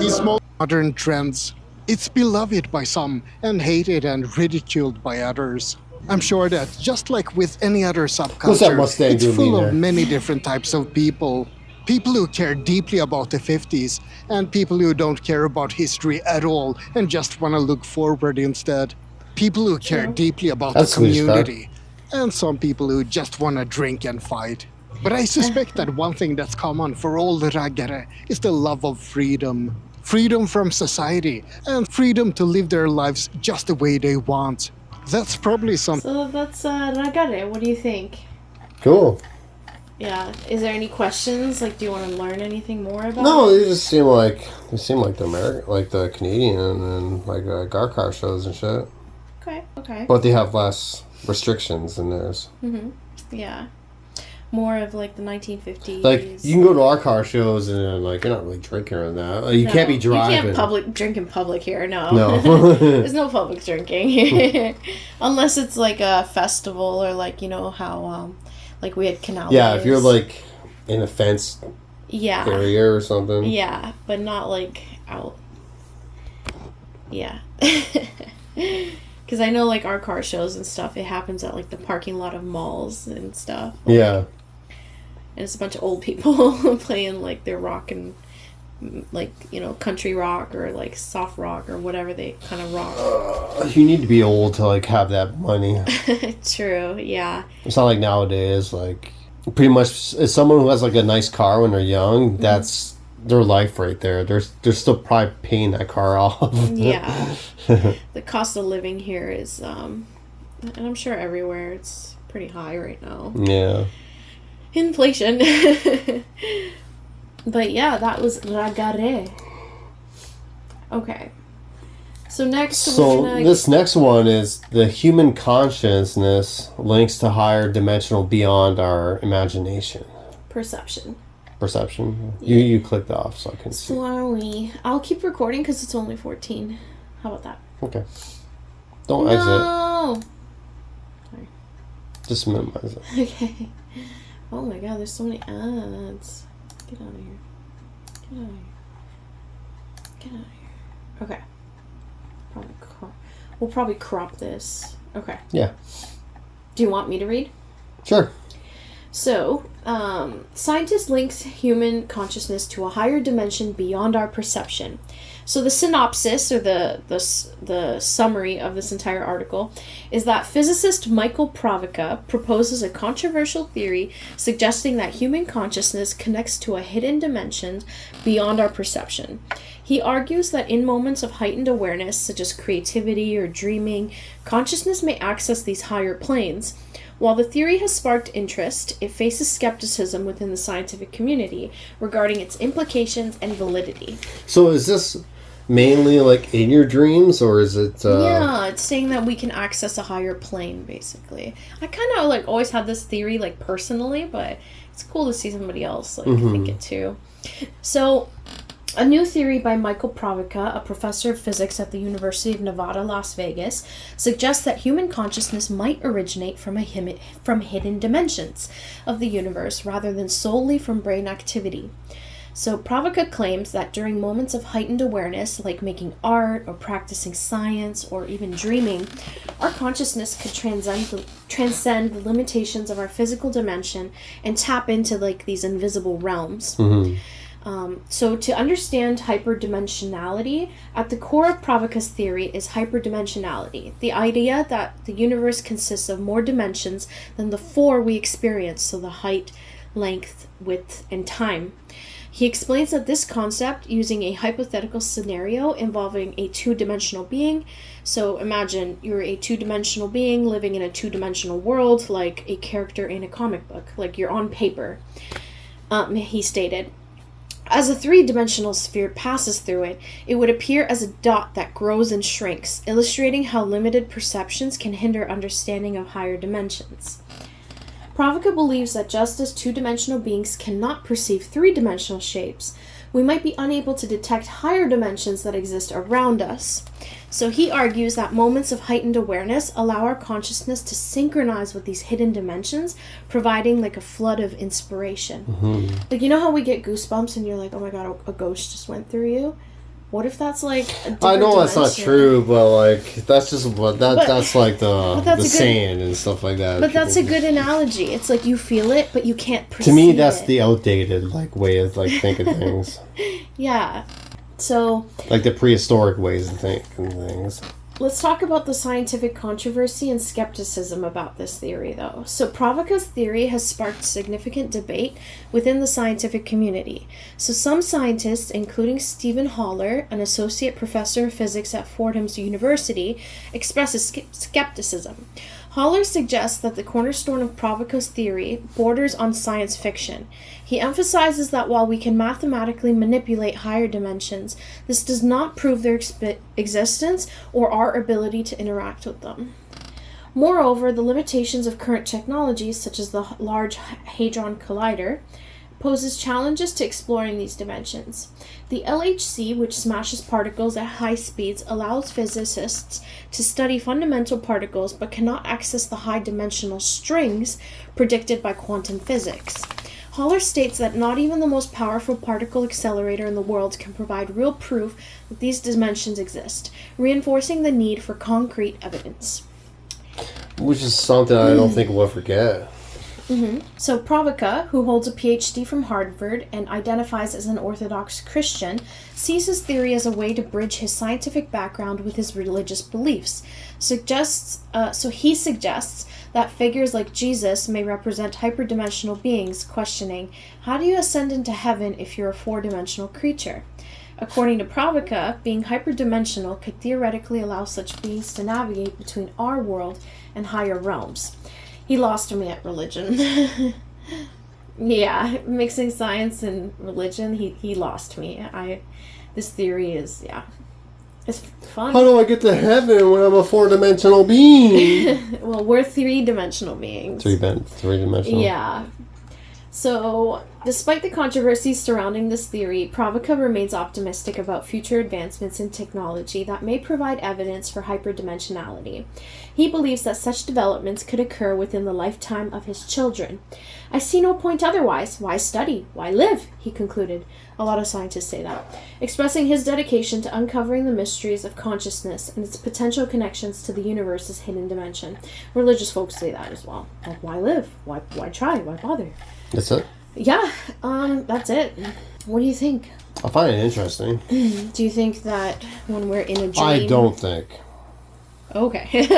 His most modern trends. It's beloved by some and hated and ridiculed by others. I'm sure that, just like with any other What's that subculture, Mustang it's doing full there? of many different types of people. People who care deeply about the 50s, and people who don't care about history at all and just want to look forward instead. People who care deeply about That's the Swedish car. community, and some people who just want to drink and fight. But I suspect that one thing that's common for all the raggare is the love of freedom. Freedom from society, and freedom to live their lives just the way they want. That's probably something. So that's Raggare. What do you think? Cool. Yeah. Is there any questions? Like, do you want to learn anything more about No, it? they just seem like the American, like the Canadian and like car shows and shit. Okay. But they have less restrictions than theirs. Yeah. More of like the 1950s. Like you can go to our car shows and like you're not really drinking or that. Like, you can't be driving. You can't drink in public here. No. No. There's no public drinking unless it's like a festival or like you know how like we had canal. Yeah, days. if you're like in a fenced area or something. Yeah, but not like out. Yeah. Because I know like our car shows and stuff, it happens at like the parking lot of malls and stuff. Yeah. And it's a bunch of old people playing like their rock and like, you know, country rock or like soft rock or whatever they kind of rock. You need to be old to like have that money. True, yeah. It's not like nowadays, like pretty much as someone who has like a nice car when they're young, that's their life right there. They're still probably paying that car off. Yeah. The cost of living here is and I'm sure everywhere it's pretty high right now. Yeah. Inflation. But yeah, that was Raggare. Okay. So next, So we're gonna... this next one is the human consciousness links to higher dimensional beyond our imagination. Perception. Perception. You clicked off, so I can see. Slowly. I'll keep recording because it's only 14. How about that? Okay. Don't exit. No. Sorry. Just minimize it. Okay. Oh my god, there's so many ads. Get out of here. Get out of here. Get out of here. Okay. We'll probably crop this. Okay. Yeah. Do you want me to read? Sure. So, scientists links human consciousness to a higher dimension beyond our perception. So the synopsis, or the summary of this entire article, is that physicist Michael Provoca proposes a controversial theory suggesting that human consciousness connects to a hidden dimension beyond our perception. He argues that in moments of heightened awareness, such as creativity or dreaming, consciousness may access these higher planes. While the theory has sparked interest, it faces skepticism within the scientific community regarding its implications and validity. So is this mainly like in your dreams, or is it... Yeah, it's saying that we can access a higher plane, basically. I kind of like always had this theory like personally, but it's cool to see somebody else like think it too. So... a new theory by Michael Provoca, a professor of physics at the University of Nevada, Las Vegas, suggests that human consciousness might originate from hidden dimensions of the universe rather than solely from brain activity. So Provoca claims that during moments of heightened awareness, like making art or practicing science or even dreaming, our consciousness could transcend the limitations of our physical dimension and tap into like these invisible realms. So to understand hyperdimensionality, at the core of Provoca's theory is hyperdimensionality, the idea that the universe consists of more dimensions than the four we experience, so the height, length, width, and time. He explains that this concept using a hypothetical scenario involving a two-dimensional being. So imagine you're a two-dimensional being living in a two-dimensional world, like a character in a comic book, like you're on paper. He stated, as a three-dimensional sphere passes through it, it would appear as a dot that grows and shrinks, illustrating how limited perceptions can hinder understanding of higher dimensions. Provoca believes that just as two-dimensional beings cannot perceive three-dimensional shapes, we might be unable to detect higher dimensions that exist around us. So he argues that moments of heightened awareness allow our consciousness to synchronize with these hidden dimensions, providing like a flood of inspiration. Like, you know how we get goosebumps and you're like, oh my god, a ghost just went through you? What if that's like a different I know dimension? that's not true, but like that's just what that's like the good, saying and stuff like that. But that's a good analogy. It's like you feel it, but you can't perceive to me, that's it. the outdated like way of like thinking things. Yeah. So like the prehistoric ways of thinking things. let's talk about the scientific controversy and skepticism about this theory, though. So Provoca's theory has sparked significant debate within the scientific community. So some scientists, including Stephen Haller, an associate professor of physics at Fordham's University, expresses skepticism. Haller suggests that the cornerstone of Provoca's theory borders on science fiction. He emphasizes that while we can mathematically manipulate higher dimensions, this does not prove their existence or our ability to interact with them. Moreover, the limitations of current technologies, such as the Large Hadron Collider, poses challenges to exploring these dimensions. The LHC, which smashes particles at high speeds, allows physicists to study fundamental particles but cannot access the high-dimensional strings predicted by quantum physics. Haller states that not even the most powerful particle accelerator in the world can provide real proof that these dimensions exist, reinforcing the need for concrete evidence. Which is something I don't think we'll forget. So Provoca, who holds a PhD from Harvard and identifies as an Orthodox Christian, sees his theory as a way to bridge his scientific background with his religious beliefs. He suggests that figures like Jesus may represent hyperdimensional beings, questioning, how do you ascend into heaven if you're a four-dimensional creature? According to Provoca, being hyperdimensional could theoretically allow such beings to navigate between our world and higher realms. He lost me at religion. Yeah, mixing science and religion, he lost me. This theory is, It's fun. How do I get to heaven when I'm a 4-dimensional being? Well, we're 3-dimensional beings. 3-dimensional. Yeah. So, despite the controversies surrounding this theory, Provoca remains optimistic about future advancements in technology that may provide evidence for hyperdimensionality. He believes that such developments could occur within the lifetime of his children. I see no point otherwise. Why study? Why live? He concluded. A lot of scientists say that. Expressing his dedication to uncovering the mysteries of consciousness and its potential connections to the universe's hidden dimension. Religious folks say that as well. Like, why live? Why try? Why bother? That's it? Yeah, that's it. What do you think? I find it interesting. Do you think that when we're in a dream... I don't think. Okay.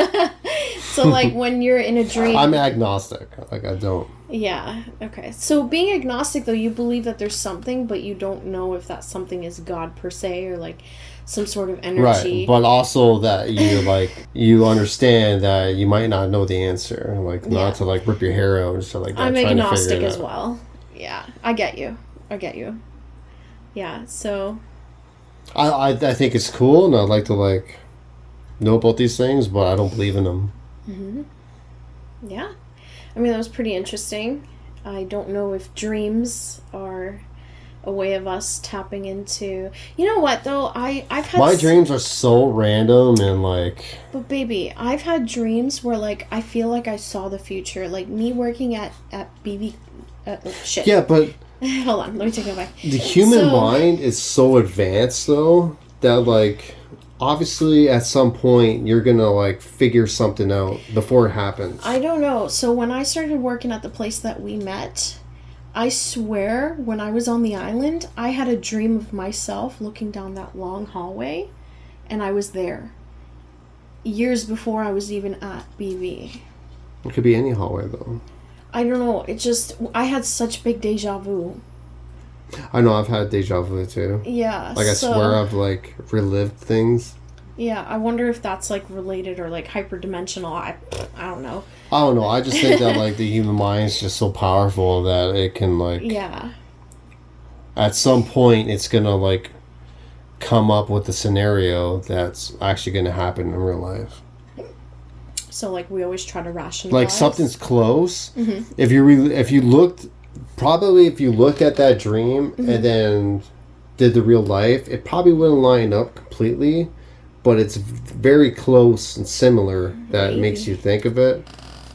So, like, when you're in a dream... I'm agnostic. Like, I don't. Yeah, okay. So, being agnostic, though, you believe that there's something, but you don't know if that something is God per se, or, like, some sort of energy. Right, but also that you, like, you understand that you might not know the answer. Like, not to, like, rip your hair out and stuff like that. I'm agnostic as well. Yeah, I get you. Yeah, so... I think it's cool, and I'd like to, like, know about these things, but I don't believe in them. Mm-hmm. Yeah. I mean, that was pretty interesting. I don't know if dreams are a way of us tapping into... You know what, though? I've had... My dreams are so random and, like... But, baby, I've had dreams where, like, I feel like I saw the future. Like, me working at BB... shit. Yeah, but... Hold on, let me take it back. The human mind is so advanced, though, that, like... Obviously, at some point, you're gonna, like, figure something out before it happens. I don't know. So when I started working at the place that we met, I swear, when I was on the island, I had a dream of myself looking down that long hallway, and I was there. Years before I was even at BV. It could be any hallway, though. I don't know. It just... I had such big deja vu. I know, I've had deja vu too. Yeah, like I swear I've like relived things. Yeah, I wonder if that's like related or like hyperdimensional. I don't know. I don't know. I just think that like the human mind is just so powerful that it can like... Yeah. At some point, it's gonna like come up with a scenario that's actually gonna happen in real life. So like we always try to rationalize. Like something's close. Mm-hmm. If you looked at that dream and then did the real life, it probably wouldn't line up completely, but it's very close and similar that it makes you think of it.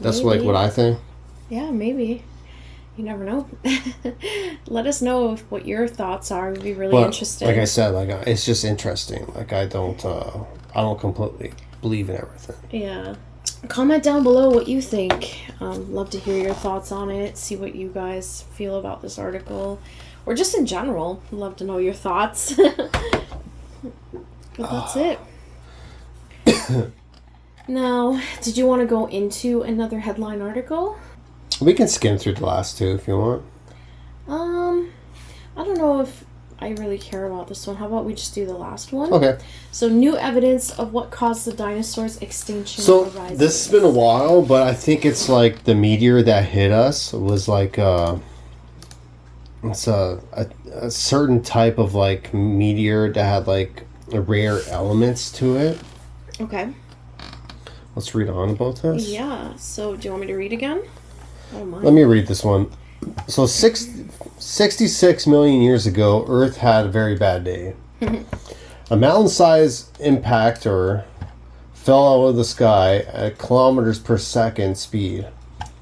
That's like what I think. Yeah, maybe. You never know. Let us know what your thoughts are. It would be really interesting. Like I said, like it's just interesting. Like I don't completely believe in everything. Yeah. Comment down below what you think. Love to hear your thoughts on it. See what you guys feel about this article. Or just in general. Love to know your thoughts. But that's it. Now, did you want to go into another headline article? We can skim through the last two if you want. I don't know if I really care about this one. How about we just do the last one? Okay. So, new evidence of what caused the dinosaurs' extinction. So, this has been a while, but I think it's like the meteor that hit us was like it's a certain type of like meteor that had like rare elements to it. Okay. Let's read on about this. Yeah. So, do you want me to read again? Oh my. Let me read this one. So 66 million years ago, Earth had a very bad day. A mountain-sized impactor fell out of the sky at kilometers per second speed,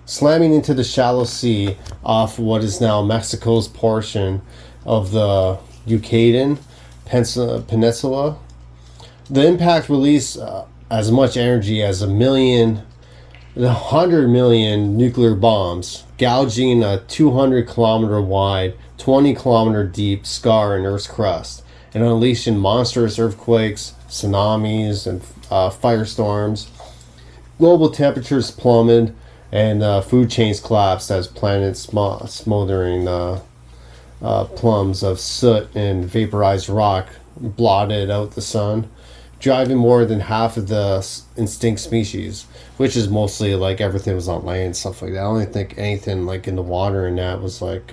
slamming into the shallow sea off what is now Mexico's portion of the Yucatan Peninsula. The impact released as much energy as 100 million nuclear bombs, gouging a 200-kilometer wide, 20-kilometer deep scar in Earth's crust, and unleashing monstrous earthquakes, tsunamis, and firestorms. Global temperatures plummeted, and food chains collapsed as planets smoldering plumes of soot and vaporized rock blotted out the sun, driving more than half of the extinct species, which is mostly like everything was on land and stuff like that. I don't even think anything like in the water and that was like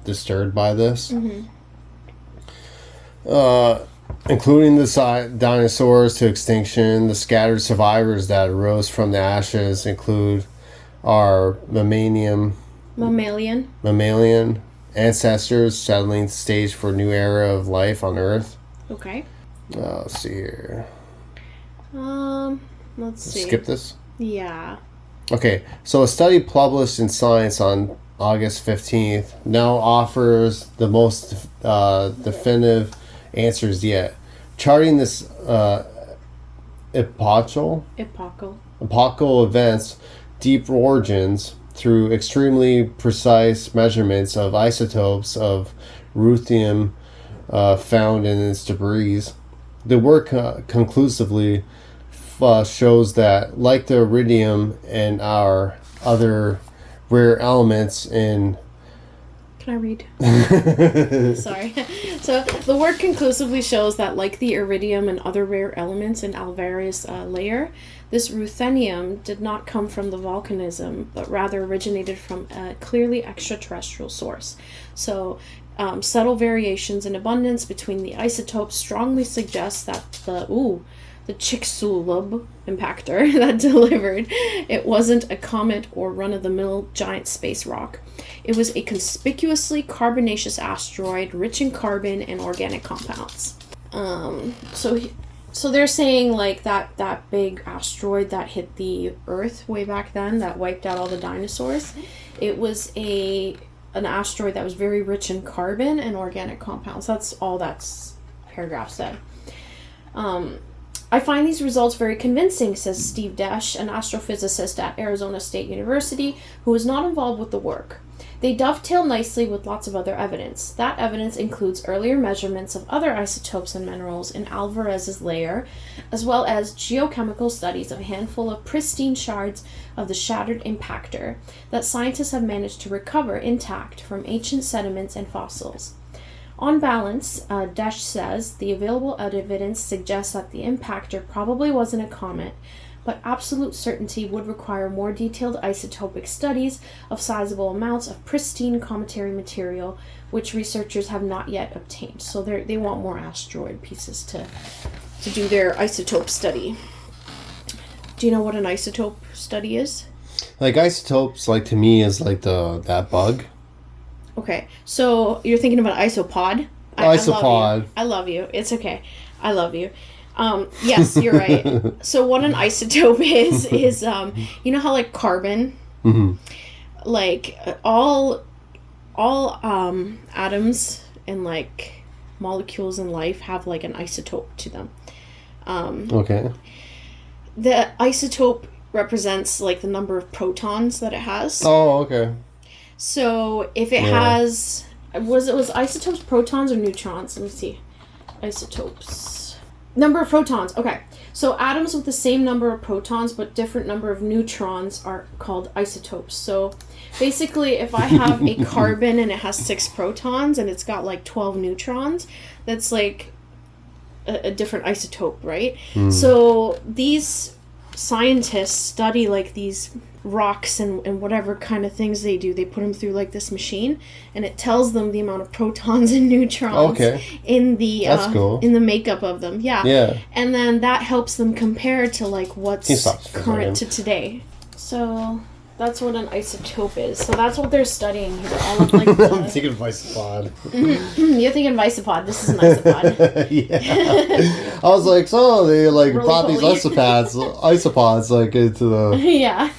disturbed by this. including the dinosaurs to extinction. The scattered survivors that arose from the ashes include our mammalian ancestors, settling the stage for a new era of life on Earth. Okay. Let's see here. Let's see. Skip this? Yeah. Okay, so a study published in Science on August 15th now offers the most definitive answers yet, charting this epochal events' deep origins through extremely precise measurements of isotopes of ruthenium found in its debris. The work conclusively shows that, like the iridium and our other rare elements in... Can I read? Sorry. So the work conclusively shows that, like the iridium and other rare elements in Alvarez layer, this ruthenium did not come from the volcanism, but rather originated from a clearly extraterrestrial source. So subtle variations in abundance between the isotopes strongly suggest that the Chicxulub impactor that delivered it wasn't a comet or run-of-the-mill giant space rock. It was a conspicuously carbonaceous asteroid rich in carbon and organic compounds. So they're saying like that big asteroid that hit the Earth way back then that wiped out all the dinosaurs, it was an asteroid that was very rich in carbon and organic compounds. That's all that paragraph said. I find these results very convincing, says Steve Desch, an astrophysicist at Arizona State University, who was not involved with the work. They dovetail nicely with lots of other evidence. That evidence includes earlier measurements of other isotopes and minerals in Alvarez's layer, as well as geochemical studies of a handful of pristine shards of the shattered impactor that scientists have managed to recover intact from ancient sediments and fossils. On balance, Desch says, the available evidence suggests that the impactor probably wasn't a comet, but absolute certainty would require more detailed isotopic studies of sizable amounts of pristine cometary material, which researchers have not yet obtained. So they want more asteroid pieces to do their isotope study. Do you know what an isotope study is? Like isotopes, like to me, is like that bug. Okay, so you're thinking about isopod. Isopod. I love you. It's okay. I love you. Yes, you're right. So what an isotope is you know how like carbon, like all atoms and like molecules in life have like an isotope to them. Okay. The isotope represents like the number of protons that it has. Oh, okay. So if it has, was isotopes protons or neutrons? Let me see. Isotopes. Number of protons. Okay. So atoms with the same number of protons but different number of neutrons are called isotopes. So basically if I have a carbon and it has 6 protons and it's got like 12 neutrons, that's like a different isotope, right? So these scientists study like these rocks and whatever kind of things they do. They put them through like this machine and it tells them the amount of protons and neutrons in the cool. in the makeup of them. Yeah. And then that helps them compare to like what's current to today. So that's what an isotope is. So that's what they're studying here. All of like I'm thinking of isopod. You're thinking isopod. This is an isopod. Yeah. I was like, so they like really brought these isopods like into the yeah.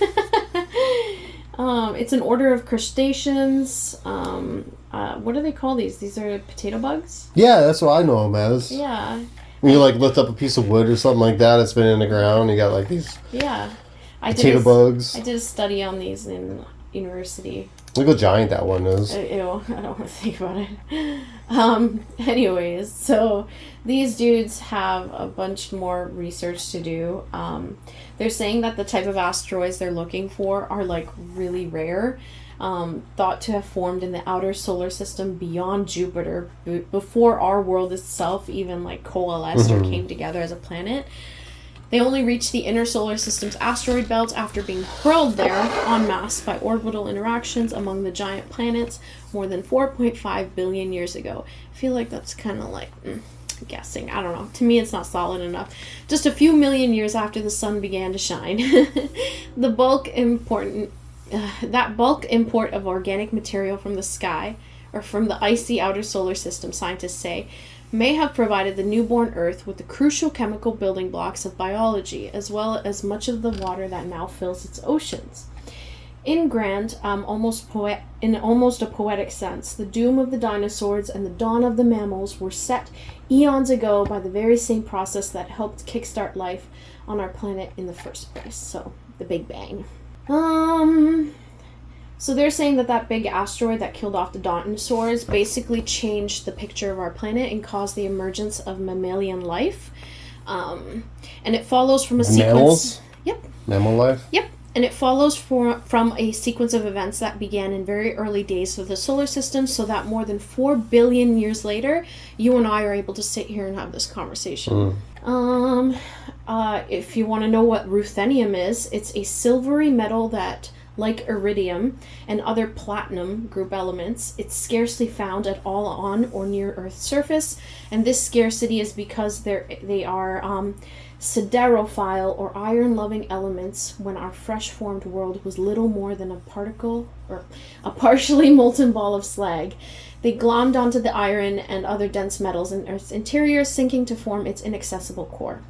It's an order of crustaceans. What do they call these? These are potato bugs? Yeah, that's what I know them as. Yeah. When you like lift up a piece of wood or something like that, it's been in the ground, you got like these potato bugs. I did a study on these in university. Look how giant that one is. Ew, I don't want to think about it. Anyways, so these dudes have a bunch more research to do. They're saying that the type of asteroids they're looking for are like really rare, thought to have formed in the outer solar system beyond Jupiter, before our world itself even like coalesced or came together as a planet. They only reached the inner solar system's asteroid belt after being hurled there en masse by orbital interactions among the giant planets more than 4.5 billion years ago. I feel like that's kind of like, guessing. I don't know. To me, it's not solid enough. Just a few million years after the sun began to shine, that bulk import of organic material from the sky, or from the icy outer solar system, scientists say, may have provided the newborn Earth with the crucial chemical building blocks of biology, as well as much of the water that now fills its oceans. In grand, almost a poetic sense, the doom of the dinosaurs and the dawn of the mammals were set eons ago by the very same process that helped kickstart life on our planet in the first place. So, the Big Bang. So they're saying that big asteroid that killed off the dinosaurs basically changed the picture of our planet and caused the emergence of mammalian life. And it follows from a sequence... Mammals? Yep. Mammal life? Yep. And it follows from a sequence of events that began in very early days of the solar system, so that more than 4 billion years later, you and I are able to sit here and have this conversation. If you want to know what ruthenium is, it's a silvery metal that, like iridium and other platinum group elements, it's scarcely found at all on or near Earth's surface, and this scarcity is because they are siderophile or iron-loving elements when our fresh-formed world was little more than a particle or a partially molten ball of slag. They glommed onto the iron and other dense metals in Earth's interior, sinking to form its inaccessible core.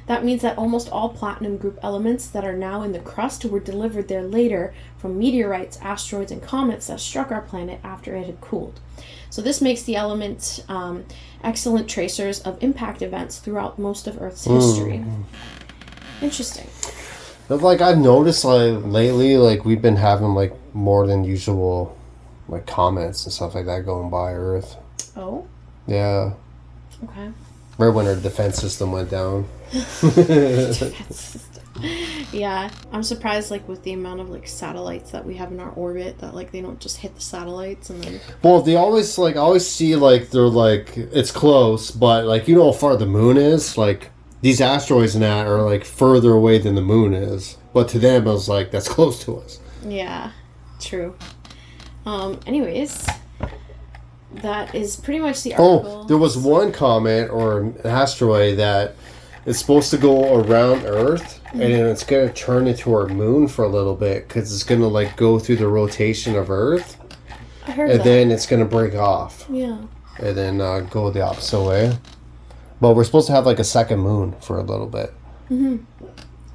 That means that almost all platinum group elements that are now in the crust were delivered there later from meteorites, asteroids, and comets that struck our planet after it had cooled. So this makes the element excellent tracers of impact events throughout most of Earth's history. Interesting. But like I've noticed lately, we've been having more than usual comets and stuff like that going by Earth. Oh? Yeah. Okay. Right when our defense system went down. Yeah, I'm surprised with the amount of satellites that we have in our orbit that they don't just hit the satellites and then. Well, they always I always see they're it's close, but you know how far the moon is. These asteroids and that are further away than the moon is, but to them it was that's close to us. Yeah, true. Anyways, that is pretty much the article. Oh, there was one comet or an asteroid that is supposed to go around Earth, and then it's going to turn into our moon for a little bit because it's going to go through the rotation of Earth. I heard and that. Then it's going to break off. Yeah. And then go the opposite way. But we're supposed to have a second moon for a little bit. Mm-hmm.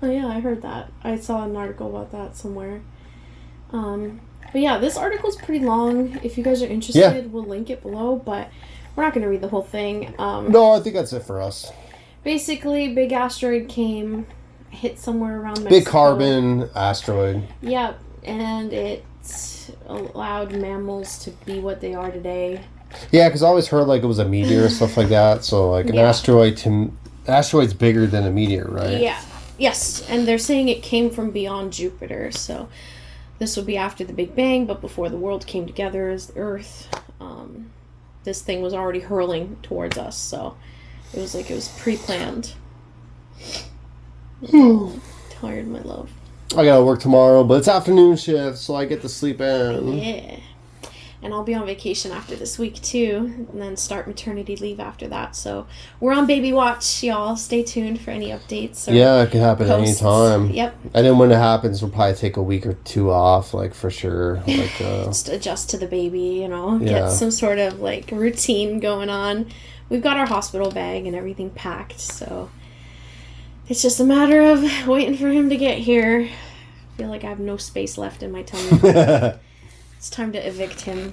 Oh yeah, I heard that. I saw an article about that somewhere. But yeah, this article's pretty long. If you guys are interested, we'll link it below, but we're not going to read the whole thing. No, I think that's it for us. Basically, big asteroid came, hit somewhere around Mexico. Big carbon asteroid. Yep, and it allowed mammals to be what they are today. Yeah, because I always heard it was a meteor or stuff like that. So an asteroid's bigger than a meteor, right? Yeah. Yes, and they're saying it came from beyond Jupiter, so this will be after the Big Bang, but before the world came together as the Earth. This thing was already hurling towards us, so it was pre-planned. Tired, my love. I gotta work tomorrow, but it's afternoon shift, so I get to sleep in. Yeah. And I'll be on vacation after this week too, and then start maternity leave after that. So we're on baby watch, y'all. Stay tuned for any updates. Or yeah, it can happen posts. anytime. Yep. And then when it happens, we'll probably take a week or two off, for sure. Just adjust to the baby, get some sort of routine going on. We've got our hospital bag and everything packed, so it's just a matter of waiting for him to get here. I feel like I have no space left in my tummy. It's time to evict him.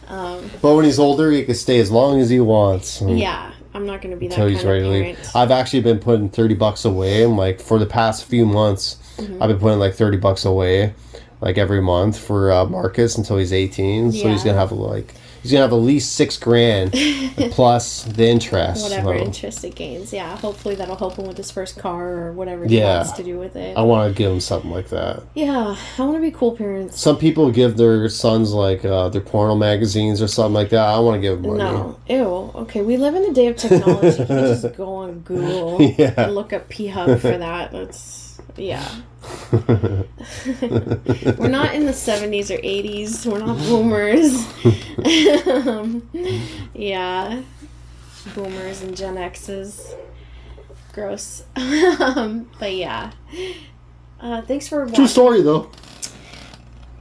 But when he's older, he can stay as long as he wants. Yeah, I'm not going to be that until kind he's of ready to parent. leave. I've actually been putting $30 away, and for the past few months, I've been putting $30 away, every month for Marcus until he's 18. So he's gonna have he's gonna have at least $6,000 plus the interest. Whatever interest it gains, yeah. Hopefully that'll help him with his first car or whatever he wants to do with it. I want to give him something like that. Yeah, I want to be cool parents. Some people give their sons their porno magazines or something like that. I want to give them money. No, ew. Okay, we live in the day of technology. You can just go on Google and look up P-Hub for that. Yeah. We're not in the 70s or 80s. We're not boomers. Yeah. boomers and Gen X's. Gross. But yeah. Thanks for watching. True story, though.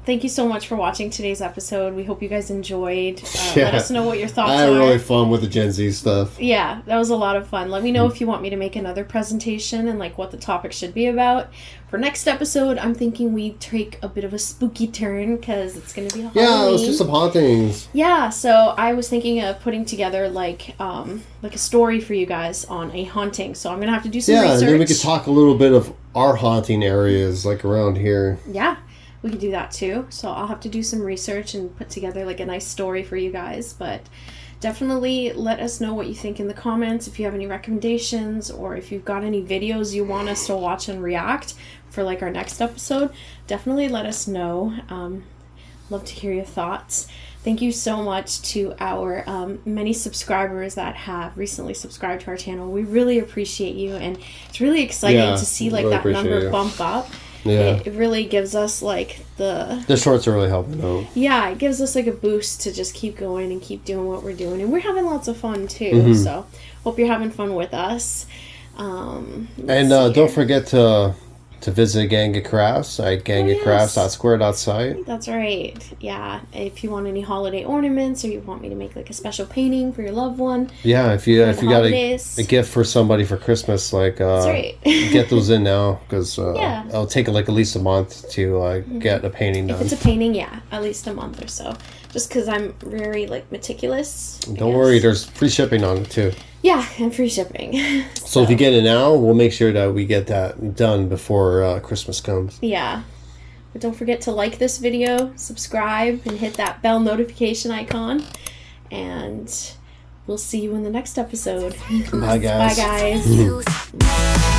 Thank you so much for watching today's episode. We hope you guys enjoyed. Yeah. Let us know what your thoughts I had are. really fun with the Gen Z stuff. Yeah, that was a lot of fun. Let me know if you want me to make another presentation and like what the topic should be about. For next episode, I'm thinking we take a bit of a spooky turn because it's going to be Halloween. Yeah, let's do some hauntings. Yeah, so I was thinking of putting together like a story for you guys on a haunting. So I'm going to have to do some research. Yeah, and then we could talk a little bit of our haunting areas like around here. Yeah. We could do that too. So I'll have to do some research and put together like a nice story for you guys. But definitely let us know what you think in the comments. If you have any recommendations or if you've got any videos you want us to watch and react for like our next episode, definitely let us know. Love to hear your thoughts. Thank you so much to our many subscribers that have recently subscribed to our channel. We really appreciate you, and it's really exciting to see like really that number bump up. Yeah. It really gives us like the shorts are really helping out. Yeah, it gives us like a boost to just keep going and keep doing what we're doing, and we're having lots of fun too. So hope you're having fun with us. And don't forget to visit Gang of Crafts at gangofcrafts.square.site. That's right. Yeah, if you want any holiday ornaments or you want me to make like a special painting for your loved one. Yeah, if you got a gift for somebody for Christmas, like that's right. get those in now because it'll take like at least a month to get a painting done. If it's a painting, yeah, at least a month or so. Just because I'm very like meticulous. Don't worry, there's free shipping on it too. Yeah, and free shipping. So if you get it now, we'll make sure that we get that done before Christmas comes. Yeah. But don't forget to like this video, subscribe, and hit that bell notification icon. And we'll see you in the next episode. Bye, guys. Bye, guys.